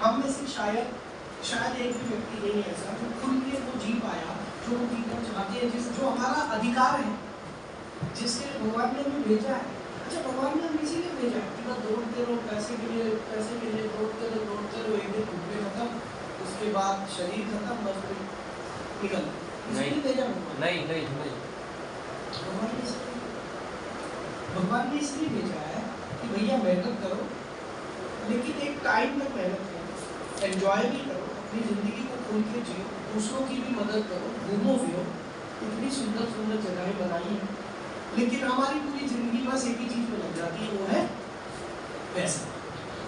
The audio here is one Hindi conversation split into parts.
हम में से शायद एक भी व्यक्ति नहीं है ऐसा जो खुल के वो जी पाया जो वो जीना चाहते हैं, जो हमारा अधिकार है, जिसके लिए भगवान ने हमें भेजा है। अच्छा, भगवान ने हमें इसीलिए भेजा है कि बस दौड़ते रहो पैसे के लिए दौड़ते रहो, एक दिन घूमने खत्म, उसके बाद शरीर खत्म, बस निकल। इसलिए भेजा भगवान? नहीं। भगवान ने इसलिए भेजा है कि भैया मेहनत करो, लेकिन एक टाइम तक मेहनत करो, एंजॉय भी करो, अपनी जिंदगी को खुल के जियो, दूसरों की भी मदद करो, घूमो फिरो। इतनी सुंदर सुंदर जगहें बनाई हैं, लेकिन हमारी पूरी जिंदगी बस एक ही चीज में लग जाती है, वो है पैसा।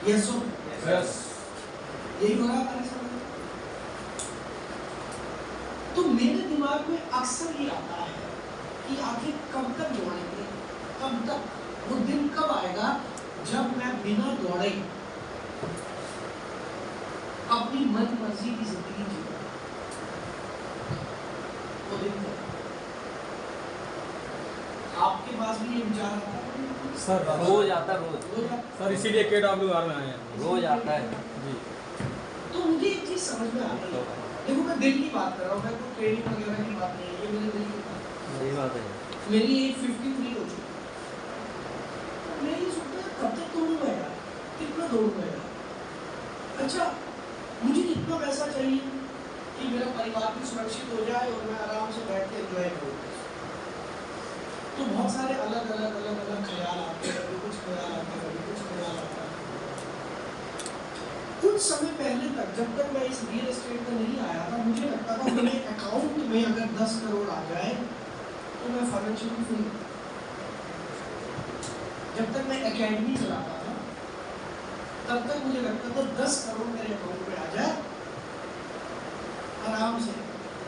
यस यही हो रहा हमारे साथ। तो मेरे दिमाग में अक्सर ये आता है कि आखिर कब तक दौड़ेंगे, कब तक, वो दिन कब आएगा जब मैं बिना दौड़े अपनी मन मर्जी की जिंदगी जीऊंगा। वो दिन कब? आपके पास भी ये विचार आता है? सर रोज आता है, रोज सर, इसीलिए KWR में आए हैं, रोज आता है जी। तो मुझे एक चीज समझ में आ रही है, देखो मैं दिल की बात कर रहा हूँ, मैं कोई ट्रेनिंग वगैरह की बात नहीं है, ये मेरे दिल की बात है। सही बात है। मेरी एज 53 हो चुकी है, मैं ये सोचता हूँ कब तक दौड़ूंगा यार, कितना दौड़ूंगा यार। अच्छा, मुझे कितना पैसा चाहिए कि मेरा परिवार भी सुरक्षित हो जाए और मैं आराम से बैठ के एंजॉय करूँ। तो बहुत सारे अलग अलग ख्याल आते हैं, कभी कुछ ख्याल आता है, कभी कुछ ख्याल आता है। कुछ समय पहले तक, जब तक मैं इस रियल एस्टेट में नहीं आया था, मुझे लगता था मेरे अकाउंट में अगर 10 करोड़ आ जाए तो मैं फाइनेंशियली फ्री। जब तक मैं एकेडमी चलाता था तब तक मुझे लगता था 10 करोड़ मेरे अकाउंट में आ जाए, आराम से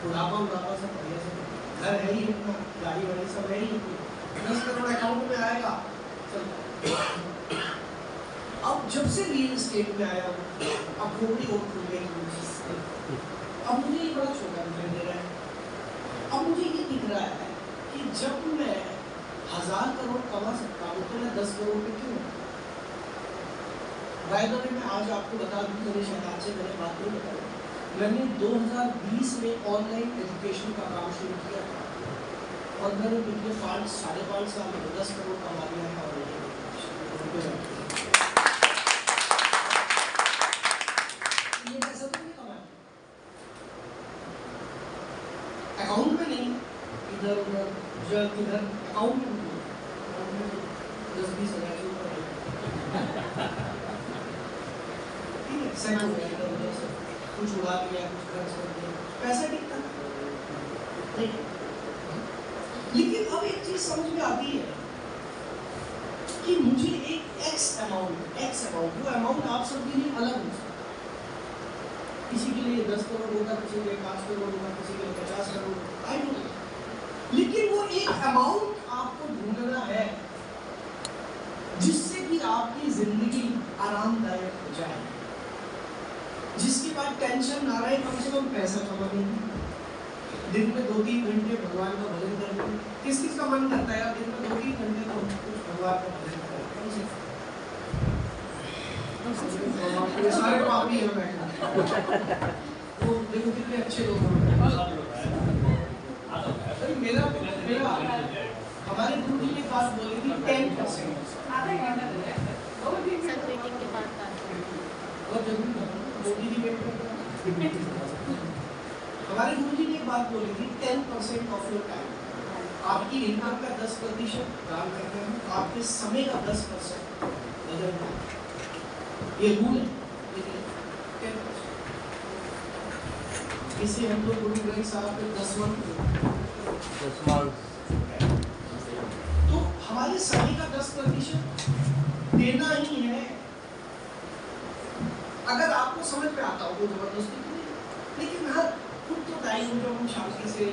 बुढ़ापा से बढ़िया से, घर है ही अपना, गाड़ी वाड़ी सब है ही अपनी, 10 करोड़ अकाउंट में आएगा। अब जब से रियल एस्टेट में आया हूँ, अब खोपड़ी और खुल गई, अब मुझे ये बड़ा छोटा दिखाई दे रहा है। अब मुझे ये दिख रहा है कि जब मैं 1000 करोड़ कमा सकता हूँ तो मैं 10 करोड़ पे क्यों? रायगढ़ में आज आपको बता दूँ, मैंने शायद आपसे मैंने बात नहीं बताई, मैंने 2020 में ऑनलाइन एजुकेशन का काम शुरू किया था और मैंने पिछले 5.5 साल में 10 करोड़ कमा लिया है ऑनलाइन एजुकेशन। ये पैसा तो नहीं कमाया, अकाउंट में नहीं, इधर उधर जब किधर अकाउंट में 10-20 हज़ार के ऊपर ठीक है, सेट हो गया, कुछ उड़ा दिया, कुछ खर्च कर दिया, पैसा टिकता नहीं। लेकिन अब एक चीज समझ में आती है कि मुझे एक एक्स अमाउंट, वो अमाउंट आप सबके लिए अलग हो सकता है। किसी के लिए 10 करोड़ होगा, किसी के लिए 5 करोड़ होगा, किसी के लिए 50 करोड़, आई डोंट नो। लेकिन वो एक अमाउंट आपको ढूंढना है जिससे कि आपकी जिंदगी आरामदायक हो जाए, जिसके बाद टेंशन ना रहे, कम से कम पैसा कमाने की, दिन में 2-3 घंटे भगवान का भजन करने। किस किस का मन करता है दिन में 2-3 घंटे तो भगवान का भजन करें? ये सारे पापी हैं बैठे, वो देखो कितने अच्छे लोग हैं। मेरा हमारे गुरु जी ने बात बोली थी 10%। हमारे गुरु जी ने एक बात बोली थी 10% ऑफ योर टाइम, आपकी इनकम का 10% दान करते हैं, आपके समय का 10% बदल है। ये रूल है, लेकिन 10%। इसे हम लोग गुरु ग्रंथ साहब के 10वां तो हमारे समय का 10% देना ही है। अगर आपको समझ में आता हो तो जबरदस्ती तो नहीं, लेकिन हर खुद तो टाइम हो जो हम शांति से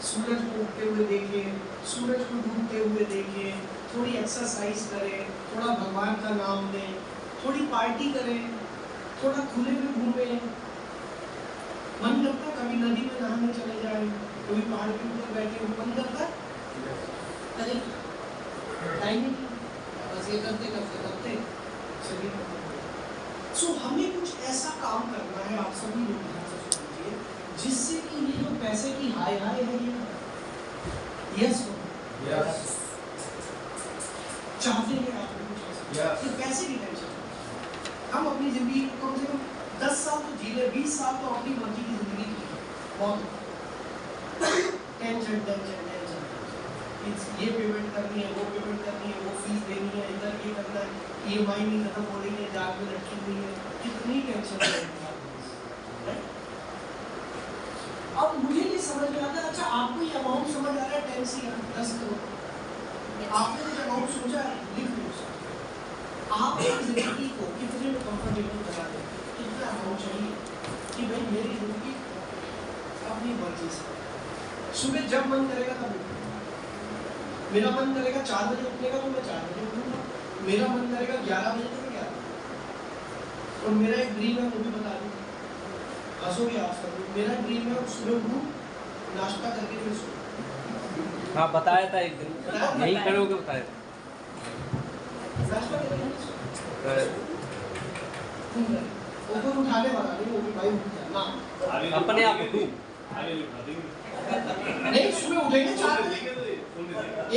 सूरज को उगते हुए देखें, सूरज को डूबते हुए देखें, थोड़ी एक्सरसाइज करें, थोड़ा भगवान का नाम लें, थोड़ी पार्टी करें, थोड़ा खुले में घूमें। मन करता कभी नदी में नहाने चले जाए, कभी पहाड़ के ऊपर बैठे, मन करता अरे टाइम ही नहीं, बस ये करते करते करते शरीर सो हमें कुछ ऐसा काम करना है, आप सभी लोग ध्यान से सुनिए, जिससे कि ये जो पैसे की हाय हाय है ये यस चाहते हैं आप कुछ ऐसा कि पैसे की टेंशन, हम अपनी जिंदगी को कम से कम 10 साल तो जी ले, 20 साल तो अपनी मर्जी की जिंदगी जी ले, बहुत टेंशन टेंशन टेंशन, ये पेमेंट करनी है, वो पेमेंट करनी है, वो फीस देनी है, इधर ये करना है, EMI नहीं खत्म हो रही है, जाग में लटकी हुई है, कितनी टेंशन है। अब मुझे ये समझ में आता है, अच्छा आपको ये अमाउंट समझ आ रहा है 10 करोड़, आपने जो अमाउंट सोचा है लिख लो, आप अपनी जिंदगी को कितने में कंफर्टेबल करा दें, कितना अमाउंट चाहिए कि भाई मेरी जिंदगी अपनी मर्जी से, सुबह जब मन करेगा तब उठूंगा, मेरा मन करेगा 4 बजे उठने का तो मैं 4 बजे उठूंगा, मेरा मन करेगा 11 बजे तो मैं 11 बजे। और मेरा एक ड्रीम है, वो भी बता दूँ, हंसोगे आप सब, मेरा ड्रीम है सुबह उठूँ, नाश्ता करके फिर सोऊं। हाँ बताया था एक दिन, यही करोगे बताया था। नाश्ता करके ऊपर उठाने वाला नहीं, वो भी भाई उठ जाना अपने आप उठूं, नहीं सुबह उठेंगे 4 बजे,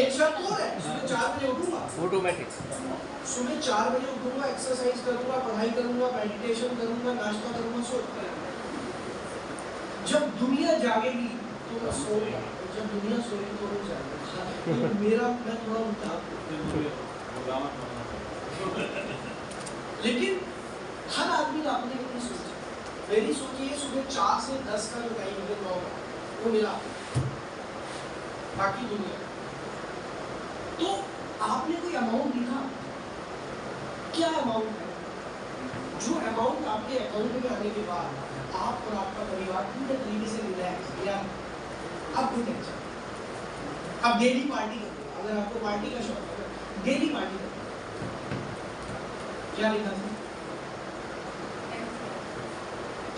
एक शर्त और है, सुबह 4 बजे उठूंगा ऑटोमेटिक, सुबह 4 बजे उठूंगा, एक्सरसाइज करूंगा, पढ़ाई करूंगा, मेडिटेशन करूंगा, नाश्ता करूंगा, सो जब दुनिया जागेगी तो मैं सोऊंगा, जब दुनिया सोएगी तो मैं जागूंगा। तो मेरा मैं थोड़ा उल्टा, लेकिन हर आदमी का अपनी अपनी सोच है। मेरी सोच ये सुबह 4 से 10 का जो टाइम है 9 का वो मिला, बाकी दुनिया। तो आपने कोई अमाउंट लिखा, क्या अमाउंट है? जो अमाउंट आपके अकाउंट में आने के बाद आप और आपका परिवार पूरे तरीके से रिलैक्स, या अब कोई टेंशन, अब डेली पार्टी करो, अगर आपको पार्टी का शौक है डेली पार्टी करो। क्या लिखा था?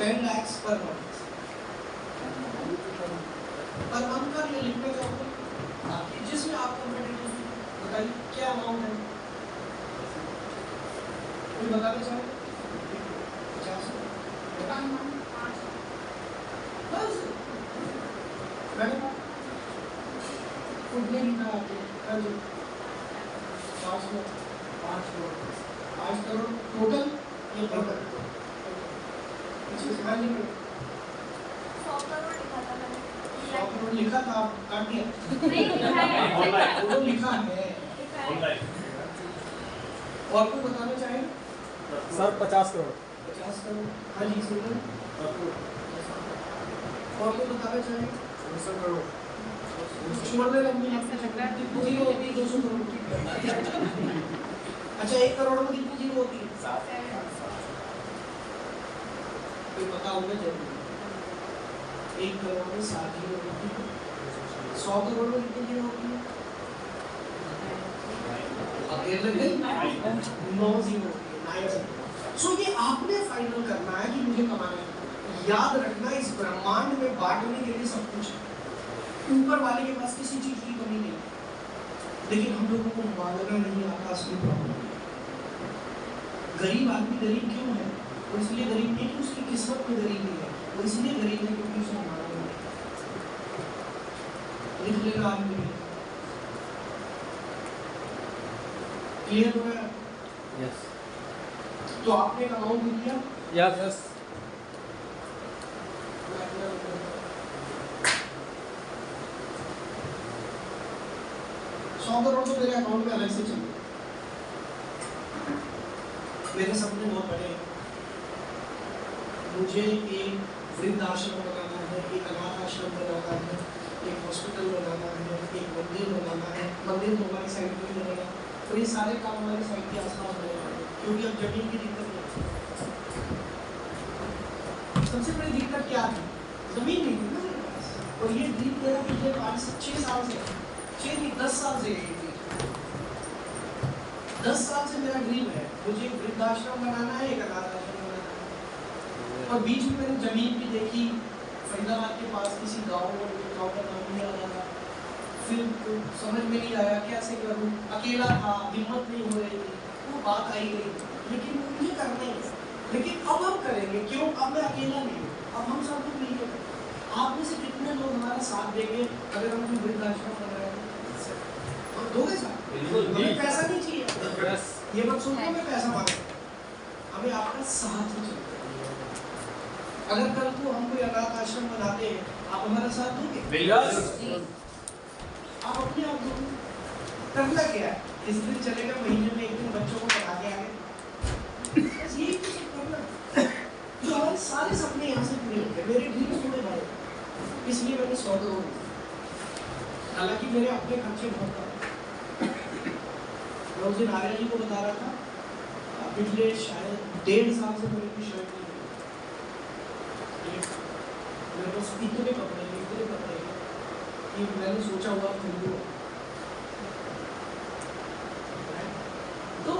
10 lakhs per month, per month का ये लिखना चाहूँगा जिसमें आप कंफर्टेबल, बताइए क्या अमाउंट है? कोई बताना चाहे? 50 बस मैंने खुद ने लिखा आपको 5 करोड़ टोटल, ये टोटल 100 करोड़ लिखा था, काट दिया वो लिखा है। और कोई बताना चाहे? सर 50 करोड़, 50 करोड़, हाँ जी सुन। और कोई बताना चाहे? 200 करोड़, छोड़ दे लंबी कितनी होती है? 200 करोड़ की। अच्छा 1 करोड़ में कितनी जीरो होती है? 7। कोई पता होना जरूरी, 1 करोड़ में 7 जीरो होती है, 100 करोड़ में कितनी जीरो होती है? 9 जीरो होती है, 9 जीरो। सो ये आपने फाइनल करना है कि मुझे कमाना है। याद रखना इस ब्रह्मांड में बांटने के लिए सब कुछ है, ऊपर वाले के पास किसी चीज की कमी नहीं, लेकिन हम लोगों को मांगना नहीं आता, असली प्रॉब्लम। गरीब आदमी गरीब क्यों है? वो इसलिए गरीब नहीं कि उसकी किस्मत में गरीबी है, वो इसलिए गरीब है क्योंकि उसे मांगना नहीं। लिख लेना आदमी, क्लियर हो गया? यस। तो आपने एक अमाउंट लिख लिया? यस। 100 करोड़ तो मेरे अकाउंट में अलग से चाहिए। मेरे सपने बहुत बड़े हैं, मुझे एक वृद्धाश्रम बनाना है, एक अनाथ आश्रम बनाना है, एक हॉस्पिटल बनाना है, एक मंदिर बनाना है। मंदिर तो हमारी साइड में ही बनेगा, तो ये सारे काम हमारी साइड के आसपास बनेगा, क्योंकि अब जमीन की दिक्कत नहीं। सबसे बड़ी दिक्कत क्या थी? जमीन नहीं थी ना मेरे पास, और ये ड्रीम मेरा पिछले 5-6 साल से, 6 नहीं 10 साल से है। 10 साल से मेरा ड्रीम है, मुझे एक वृद्धाश्रम बनाना है, एक अनाथ आश्रम बनाना है। और बीच में मैंने जमीन भी देखी फरीदाबाद के पास किसी गांव का नाम नहीं आ रहा, फिर तो समझ में नहीं आया कैसे करूं, अकेला था, हिम्मत नहीं हो रही थी, वो बात आई गई, लेकिन मुझे करना ही है। लेकिन अब हम करेंगे क्यों? अब मैं अकेला नहीं हूँ, अब हम सब लोग मिलकर करेंगे। आप में से कितने लोग हमारा साथ देंगे अगर हम कोई वृद्धाश्रम बन रहे हैं? तो दोगे साथ? हमें पैसा नहीं चाहिए, ये मत सोचो मैं पैसा मांग, हमें आपका साथ ही चाहिए। अगर कल को हम कोई अनाथ आश्रम बनाते हैं, आप हमारा साथ दोगे? आप अपने आप दोगे? करना क्या है? इस दिन चलेगा, महीने में एक दिन बच्चों को पढ़ा के आगे, बस यही तो सब करना। जो हमारे सारे सपने यहाँ से पूरे होंगे। मेरे ड्रीम्स थोड़े बड़े, इसलिए मैंने 100 करोड़, हालांकि मेरे अपने खर्चे बहुत कम। मैं उस दिन आर्या जी को बता रहा था, पिछले शायद 1.5 साल से मेरे को शर्ट नहीं मिली। मेरे पास इतने कपड़े कि मैंने सोचा हुआ खरीदूंगा। तो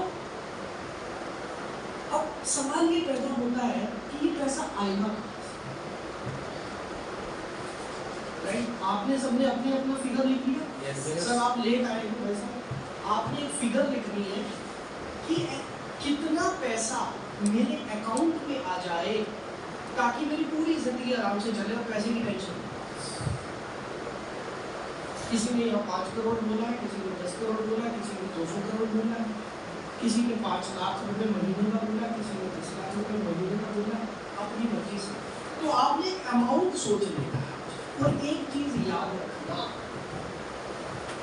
अब सवाल ये पैदा होता है कि ये पैसा आएगा कहाँ से? राइट? आपने सबने अपने अपना फिगर लिख लिया। सर आप लेट आए हो, वैसा आपने एक फिगर लिखनी है कि कितना पैसा मेरे अकाउंट में आ जाए ताकि मेरी पूरी जिंदगी आराम से चले और पैसे की टेंशन नहीं। किसी ने यहाँ 5 करोड़ बोला है, किसी ने 10 करोड़ बोला है, किसी ने 200 करोड़ बोला है, किसी ने 5 लाख रुपए महीने का बोला, किसी ने 10 लाख रुपए महीने का बोला, अपनी मर्जी से। तो आपने एक अमाउंट सोच लेना है और एक चीज याद रखना,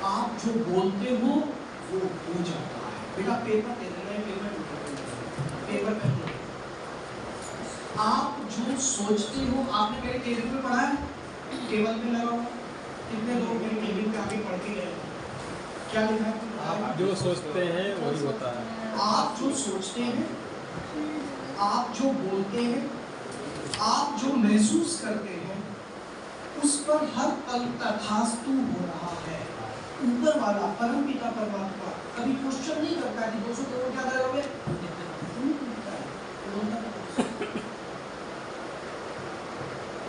आप जो बोलते हो वो हो जाता है। बेटा पेपर दे देना है, पेपर कर दो। आप जो सोचते हो, आपने मेरे टेबल पे पढ़ा है, टेबल पे लगा हुआ, कितने लोग मेरे टेबल पे आगे पढ़ के गए? क्या लिखा है? आप जो सोचते हैं वही होता है। आप जो सोचते हैं, आप जो बोलते हैं, आप जो महसूस करते हैं, उस पर हर पल तथास्तु हो रहा है। ऊपर वाला परम पिता परमात्मा कभी क्वेश्चन नहीं करता कि 200 करोड़ क्या करोगे?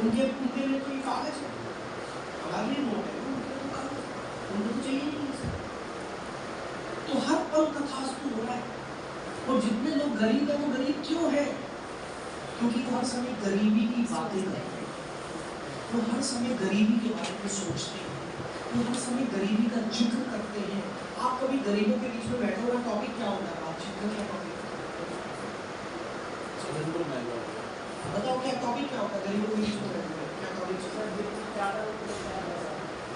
उनके लिए कोई कागज है, हमारे लिए नोट है, उनको तो चाहिए नहीं। तो हर पल तथास्तु हो रहा है। और जितने लोग गरीब हैं वो गरीब क्यों है? क्योंकि वो हर समय गरीबी की बातें करते हैं, वो हर समय गरीबी के बारे में सोचते हैं, वो हर समय गरीबी का जिक्र करते हैं। आप कभी गरीबों के बीच में बैठे हुए, टॉपिक क्या होता है? बातचीत का क्या टॉपिक? बताओ क्या टॉपिक क्या होता है गरीबों के बीच में बैठे हुए? क्या टॉपिक?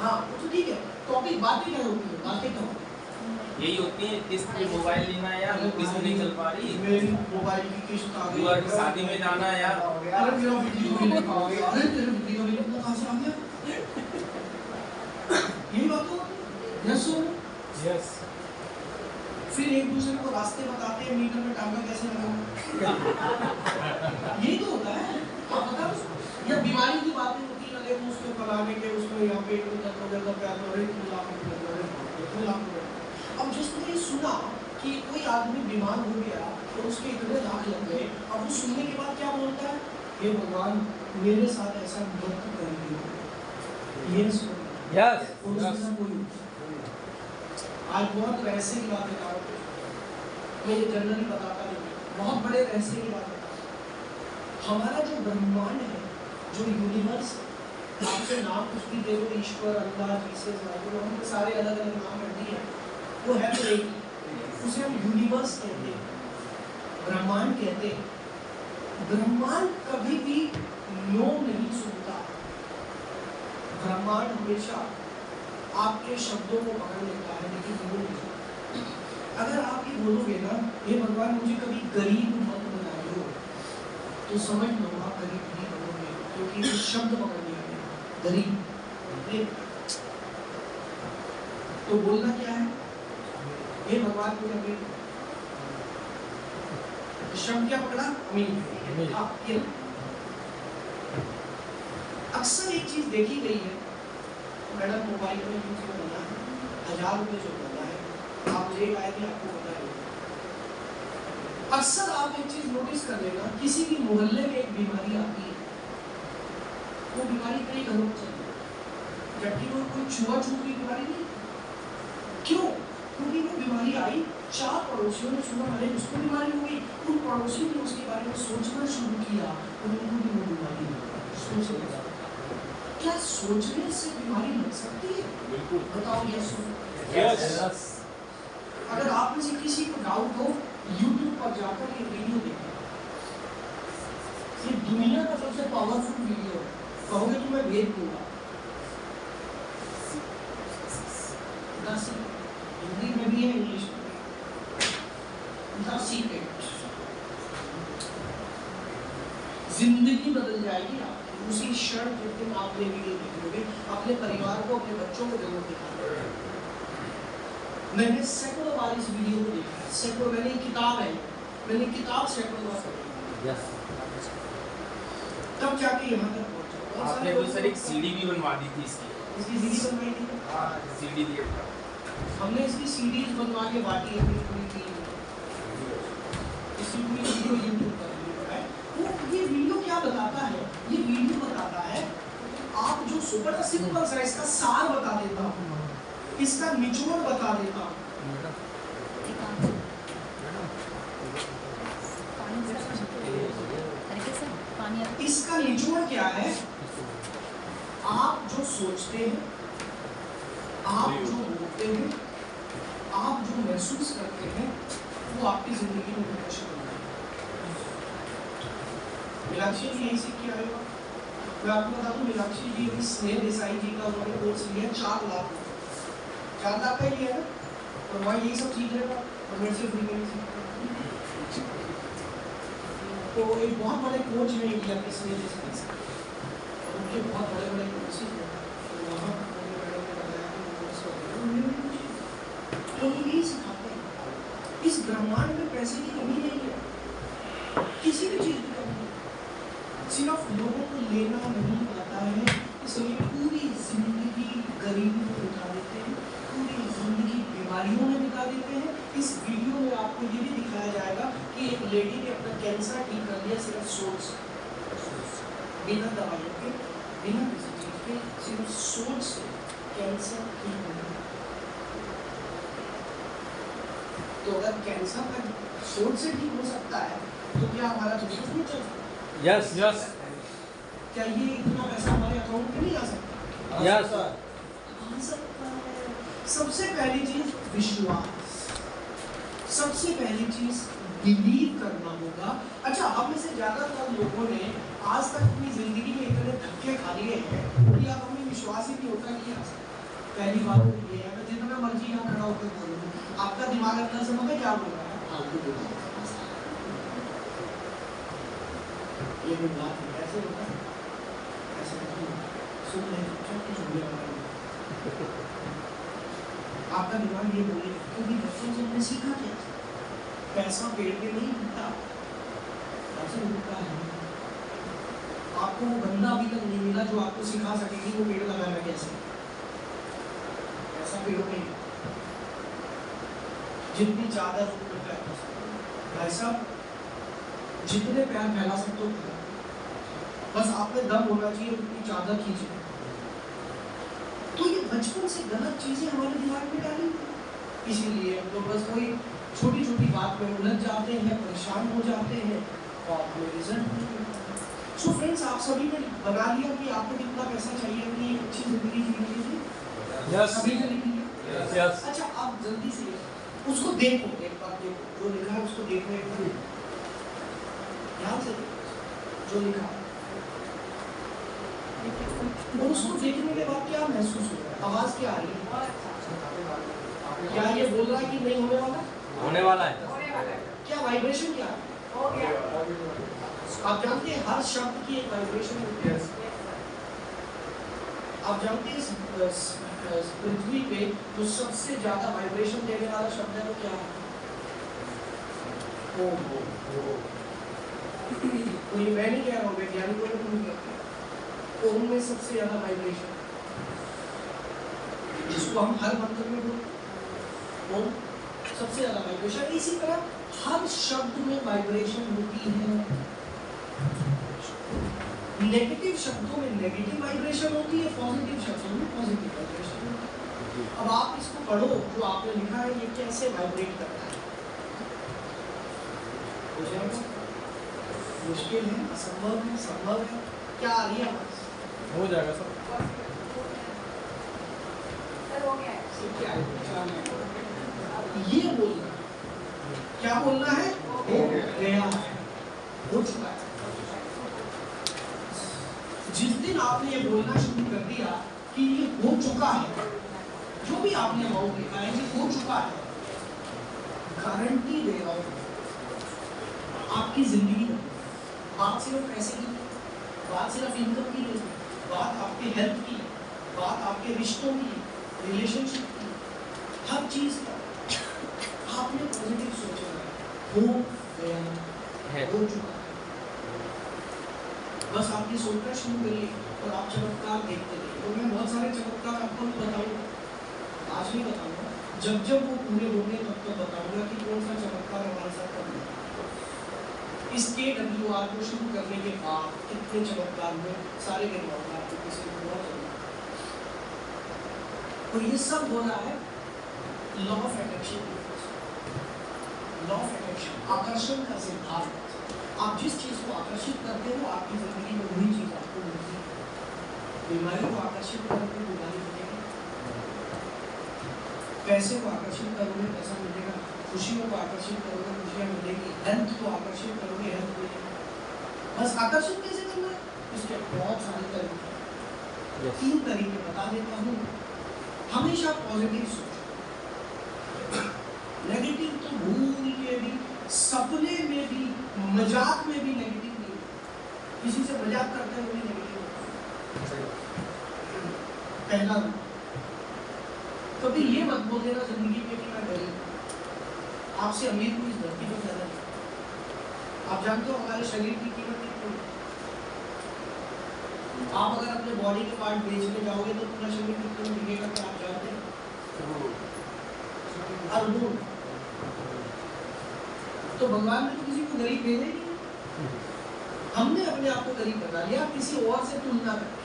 हाँ तो ठीक है, टॉपिक बातें क्या होती है? बातें क्या होती है? यही होती है, किस्त पे मोबाइल लेना है यार, किस्त नहीं चल पा रही, मेरी मोबाइल की किस्त आ गई, की शादी में जाना है यार, अरे मेरा वीडियो भी नहीं आ गया, अरे तेरे वीडियो भी कहाँ से आ गया? यही बात हो? Yes yes. फिर एक दूसरे को रास्ते बताते हैं, मीटर में टांगा कैसे लगाऊं? यही तो होता है। आप बता, या बीमारी की बातें होती है, अरे उसको फलाने के उसको यहाँ पे दर्द हो गया, प्यार हो रही, अब जिसने ये सुना कि कोई आदमी बीमार हो गया और उसके इतने लाख लग गए, अब वो सुनने के बाद क्या बोलता है? हे भगवान मेरे साथ ऐसा मत करिए। Yes yes. आज बहुत रहस्य की बात बता रहा हूँ, मैं ये जनरली बताता नहीं, बहुत बड़े रहस्य की बात बता रहा हूँ। हमारा जो ब्रह्मांड है, जो यूनिवर्स, आपसे नाम कुछ भी दे दो, ईश्वर, अल्लाह, जीसस, हमने सारे अलग अलग नाम रख दिए, वो है तो एक, उसे हम यूनिवर्स कहते हैं, ब्रह्मांड कहते हैं। ब्रह्मांड कभी भी नो नहीं सुनता, ब्रह्मांड हमेशा आपके शब्दों को पकड़ लेता है, लेकिन वो नहीं। अगर आप ये बोलोगे ना, हे भगवान मुझे कभी गरीब मत बनाइयो, तो समझ लो आप गरीब नहीं बनोगे, क्योंकि वो शब्द पकड़ लिया गया गरीब। तो बोलना क्या है? हे भगवान मुझे अमीर, शब्द क्या पकड़ा? अमीर। अक्सर एक चीज देखी गई है, मैडम मोबाइल में यूज करना है, 1000 रुपये जो करना है, आप ले आए थे, आपको पता है। अक्सर आप एक चीज नोटिस कर लेना, किसी भी मोहल्ले में एक बीमारी आती है, वो बीमारी कई घरों में चलती है, जबकि वो कोई छुआछूत की बीमारी नहीं। क्यों? क्योंकि वो बीमारी आई 4 पड़ोसियों ने सुना अरे उसको बीमारी हुई, उन पड़ोसियों ने उसके बारे में सोचना शुरू किया और उनको भी वो बीमारी हुई। सोचने लगा क्या सोचने से बीमारी लग सकती है? बिल्कुल। बताओ यस। यस। अगर आप में से किसी को डाउट हो YouTube पर जाकर ये वीडियो देखें। ये दुनिया का सबसे पावरफुल वीडियो है। कहोगे तो मैं भेज दूंगा। हिंदी में भी है, इंग्लिश में भी। The secret. जिंदगी बदल जाएगी आपकी उसी क्षण जिस दिन आप ये वीडियो देखोगे। अपने परिवार को, अपने बच्चों को जरूर दिखाना। मैंने सैकड़ों बार इस वीडियो को देखा है, सैकड़ों। मैंने किताब है, मैंने किताब सैकड़ों बार पढ़ी। यस। तब जाके यहाँ तक पहुँचा। आपने तो सर एक सीडी भी बनवा दी थी इसकी। इसकी सीडी बनवाई थी। हाँ, सीडी दिया था। हमने इसकी सीडीज बनवा के बांटी अपनी पूरी टीम में। इसकी पूरी वीडियो यूट्यूब पर है। वो ये वीडियो क्या बताता है? ये वीडियो बताता है आप जो सुपर सिंपल सा इसका सार बता देता हूँ, इसका निचोड़ बता देता हूँ। इसका निचोड़ क्या है? आप जो सोचते हैं, आप जो बोलते हैं, आप जो महसूस करते हैं, वो आपकी जिंदगी में प्रदर्शन होता है। मीनाक्षी जी यही सीख के आए हो। मैं आपको बता दूं, मीनाक्षी जी भी स्नेह देसाई जी का उन्होंने कोर्स लिया 4 लाख 4 लाख का ही लिया है, और वहाँ यही सब सीख लेगा और मेरे से फ्री में नहीं सीखता। तो एक बहुत बड़े कोच है इंडिया के स्नेह देसाई से, और उनके बहुत बड़े बड़े कोर्सेज हैं। तो वहाँ तो यही सिखाते हैं इस ब्रह्मांड में पैसे की कमी नहीं है, किसी भी चीज की कमी नहीं। सिर्फ लोगों को लेना नहीं आता है, इसलिए पूरी जिंदगी गरीबी में बिता देते हैं, पूरी जिंदगी बीमारियों में बिता देते हैं। इस वीडियो में आपको ये भी दिखाया जाएगा कि एक लेडी ने अपना कैंसर ठीक कर लिया सिर्फ सोच से, बिना दवाइयों के, बिना किसी चीज के, सिर्फ सोच से कैंसर ठीक कर लिया। तो अगर कैंसर का सोच से ठीक हो सकता है तो क्या हमारा बिजनेस नहीं चल सकता? Yes yes. क्या ये इतना पैसा हमारे अकाउंट में नहीं आ सकता? यस। आ सकता है। सबसे पहली चीज विश्वास, सबसे पहली चीज बिलीव करना होगा। अच्छा, आप में से ज्यादातर लोगों ने आज तक अपनी जिंदगी में इतने धक्के खा लिए हैं कि आप हमें विश्वास ही नहीं होता कि आ सकता। पहली बात तो ये है, मैं जितना मर्जी यहाँ खड़ा होकर बोलूँ, आपका दिमाग अंदर से पता क्या बोल रहा है? फालतू बोल रहा है। ये कोई बात है? ऐसे होता है? ऐसे नहीं होता। सुन ले, कुछ बोलने वाला नहीं। आपका दिमाग ये बोलेगा क्योंकि बच्चों से हमने सीखा क्या? पैसा पेड़ पे नहीं उगता, ऐसे उगता है। आपको वो बंदा अभी तक नहीं मिला जो आपको सिखा सके कि वो पेड़ लगाना कैसे। ऐसा पेड़ पे जितनी चादर भाई साहब, जितने पैर फैला सकते हो, बस आप में दम होना चाहिए, उतनी चादर खींचे। तो ये बचपन से गलत चीजें हमारे दिमाग में डाली, इसीलिए हम लोग बस कोई छोटी छोटी बात में उलझ जाते हैं, परेशान हो जाते हैं और अपने रिजल्ट नहीं मिलता। सो फ्रेंड्स, आप सभी ने बना लिया कि आपको कितना पैसा चाहिए अपनी एक अच्छी जिंदगी जीने के लिए? यस। सभी ने लिख लिया? यस। अच्छा, आप जल्दी से उसको देखो, एक बार देखो जो लिखा है, उसको देखो एक बार ध्यान से जो लिखा है, और उसको देखने के बाद क्या महसूस हो रहा है? आवाज क्या आ रही है? क्या ये बोल रहा है कि नहीं होने वाला? होने वाला है। क्या वाइब्रेशन क्या है? आप जानते हैं हर शब्द की एक वाइब्रेशन होती है। आप जानते हैं इस पृथ्वी पे जो सबसे ज्यादा वाइब्रेशन देने वाला शब्द है वो क्या है? ओम। कोई मैं नहीं कह रहा हूँ, वैज्ञानिकों ने प्रूव किया। ओम में सबसे ज्यादा वाइब्रेशन, जिसको हम हर मंत्र में बोलते हैं, ओम सबसे ज्यादा वाइब्रेशन। इसी तरह हर शब्द में वाइब्रेशन होती है। नेगेटिव शब्दों में नेगेटिव वाइब्रेशन होती है, पॉजिटिव शब्दों में पॉजिटिव वाइब्रेशन होती है। अब आप इसको पढ़ो, जो आपने लिखा है ये कैसे वाइब्रेट करता है। हो जाएगा? मुश्किल है, असंभव है, संभव है? क्या आ रही है आवाज? हो जाएगा सर। क्या है? ये बोलना, क्या बोलना है? हो गया है, हो चुका है। जिस दिन आपने ये बोलना शुरू कर दिया कि ये हो चुका है, जो भी आपने अमाउंट लिखा है ये हो चुका है, गारंटी दे रहा हूं आपकी जिंदगी में बात सिर्फ पैसे की, बात सिर्फ इनकम की नहीं, बात आपके हेल्थ की, बात आपके रिश्तों की, रिलेशनशिप की, हर चीज का आपने पॉजिटिव सोचना है। हो गया है, हो चुका है। बस आपकी सोचना शुरू करिए और आप चमत्कार देखते रहिए। तो मैं बहुत सारे चमत्कार आपको बताऊंगा, आज नहीं बताऊंगा, जब जब वो पूरे होंगे तब बताऊंगा कि कौन सा चमत्कार हमारे साथ करना है। इस KWR को शुरू करने के बाद कितने चमत्कार हुए सारे गिनवाऊंगा आपको, किसी को बहुत जरूरत। और ये सब हो रहा है law of attraction. Law of attraction, आकर्षण का सिद्धांत। आप जिस चीज को आकर्षित करते हो आपकी जिंदगी में वही चीज आपको मिलती है। बीमारी को आकर्षित करोगे बीमारी मिलेगी, पैसे को आकर्षित करोगे पैसा मिलेगा, खुशियों को आकर्षित करोगे खुशियां मिलेगी, हेल्थ को आकर्षित करोगे हेल्थ मिलेगी। बस आकर्षित कैसे करना है? इसके बहुत सारे तरीके, 3 तरीके बता देता हूँ। हमेशा पॉजिटिव सोचो, नेगेटिव तो भूल के भी, सपने में भी, मजाक में भी नेगेटिव नहीं। किसी से मजाक करते हुए भी नेगेटिव पहला। कभी ये मत बोल देना जिंदगी में कि मैं गरीब, आपसे अमीर को इस धरती पर पैदा किया। आप जानते हो हमारे शरीर की कीमत कितनी है? आप अगर अपने बॉडी के पार्ट बेचने जाओगे तो पूरा शरीर कितने में बिकेगा क्या आप जानते हैं? अरबों। तो भगवान ने तो किसी को गरीब भेजा ही नहीं, हमने अपने आप को गरीब बना लिया किसी और से तुलना करके,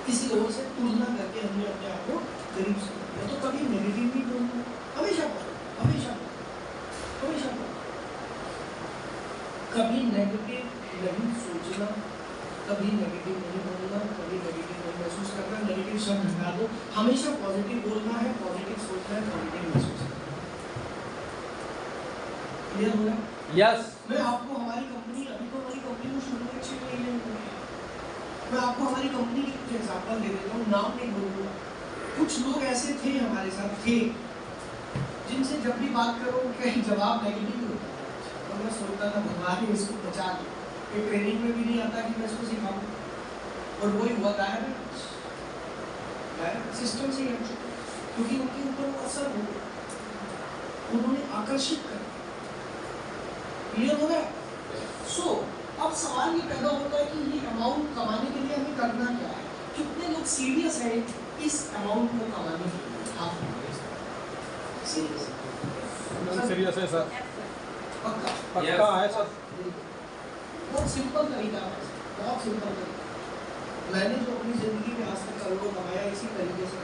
किसी और से तुलना करके हमने अपने आप को गरीब समझा। तो कभी नेगेटिव नहीं बोलना, हमेशा हमेशा हमेशा कभी नेगेटिव नहीं सोचना, कभी नेगेटिव नहीं बोलना, कभी नेगेटिव नहीं महसूस करना, नेगेटिव शब्द हटा दो। हमेशा पॉजिटिव बोलना है, पॉजिटिव सोचना है, पॉजिटिव महसूस करना। क्लियर हो रहा है? यस। मैं आपको हमारी कंपनी, अभी तो हमारी कंपनी को शुरू में 6 महीने हुए हैं, मैं आपको हमारी कंपनी के कुछ एग्जाम्पल दे देता हूँ, नाम नहीं बोलूँगा। कुछ लोग ऐसे थे हमारे साथ थे जिनसे जब भी बात करो उनका जवाब नेगेटिव होता है। और मैं सोचता था भगवान ने इसको बचा लिया, ये ट्रेनिंग में भी नहीं आता कि मैं इसको सिखाऊं, और वही हुआ गायब सिस्टम से ही, क्योंकि उनके ऊपर वो असर हो गया, उन्होंने आकर्षित कर। क्लियर हो गया? सो अब सवाल ये पैदा होता है कि ये अमाउंट कमाने के लिए हमें करना क्या है? कितने लोग सीरियस हैं इस अमाउंट को कमाने के लिए? आप सीरियस है सर, पक्का पक्का है सर। बहुत सिंपल तरीका है, बहुत सिंपल तरीका। मैंने जो अपनी जिंदगी में आज तक करोड़ों कमाया इसी तरीके से।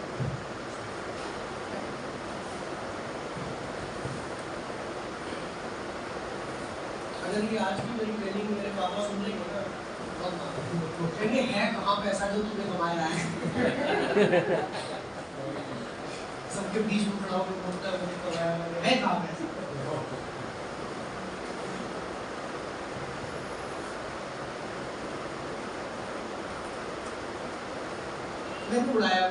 अगर ये आज की मेरी ट्रेनिंग मेरे पापा सुन लेंगे ना, बहुत कहेंगे है कहाँ पैसा जो तूने कमाया है। सबके बीच में खड़ा होकर बोलता है कहाँ पैसा। मैंने बुलाया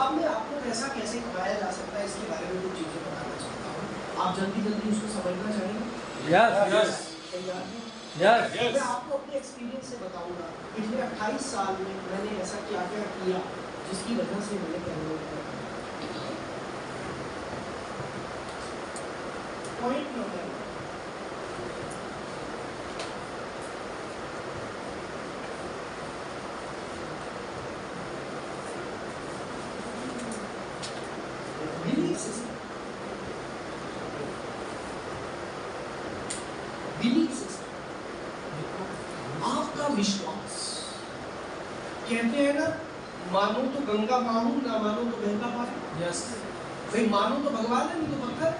अब मैं आपको पैसा कैसे कमाया जा सकता है इसके बारे में कुछ चीजें बताना चाहता हूँ। आप जल्दी जल्दी उसको समझना चाहेंगे? Yes yes yes. मैं आपको अपने एक्सपीरियंस से बताऊंगा पिछले 28 साल में मैंने ऐसा क्या क्या किया जिसकी वजह से मैंने करोड़ों रुपए कमाए। Point number 1, belief system. Belief system कहते हैं ना, मानो तो गंगा मानू, ना मानो तो गंगा पानी। यस भाई मानो तो भगवान है, नहीं तो पत्थर है।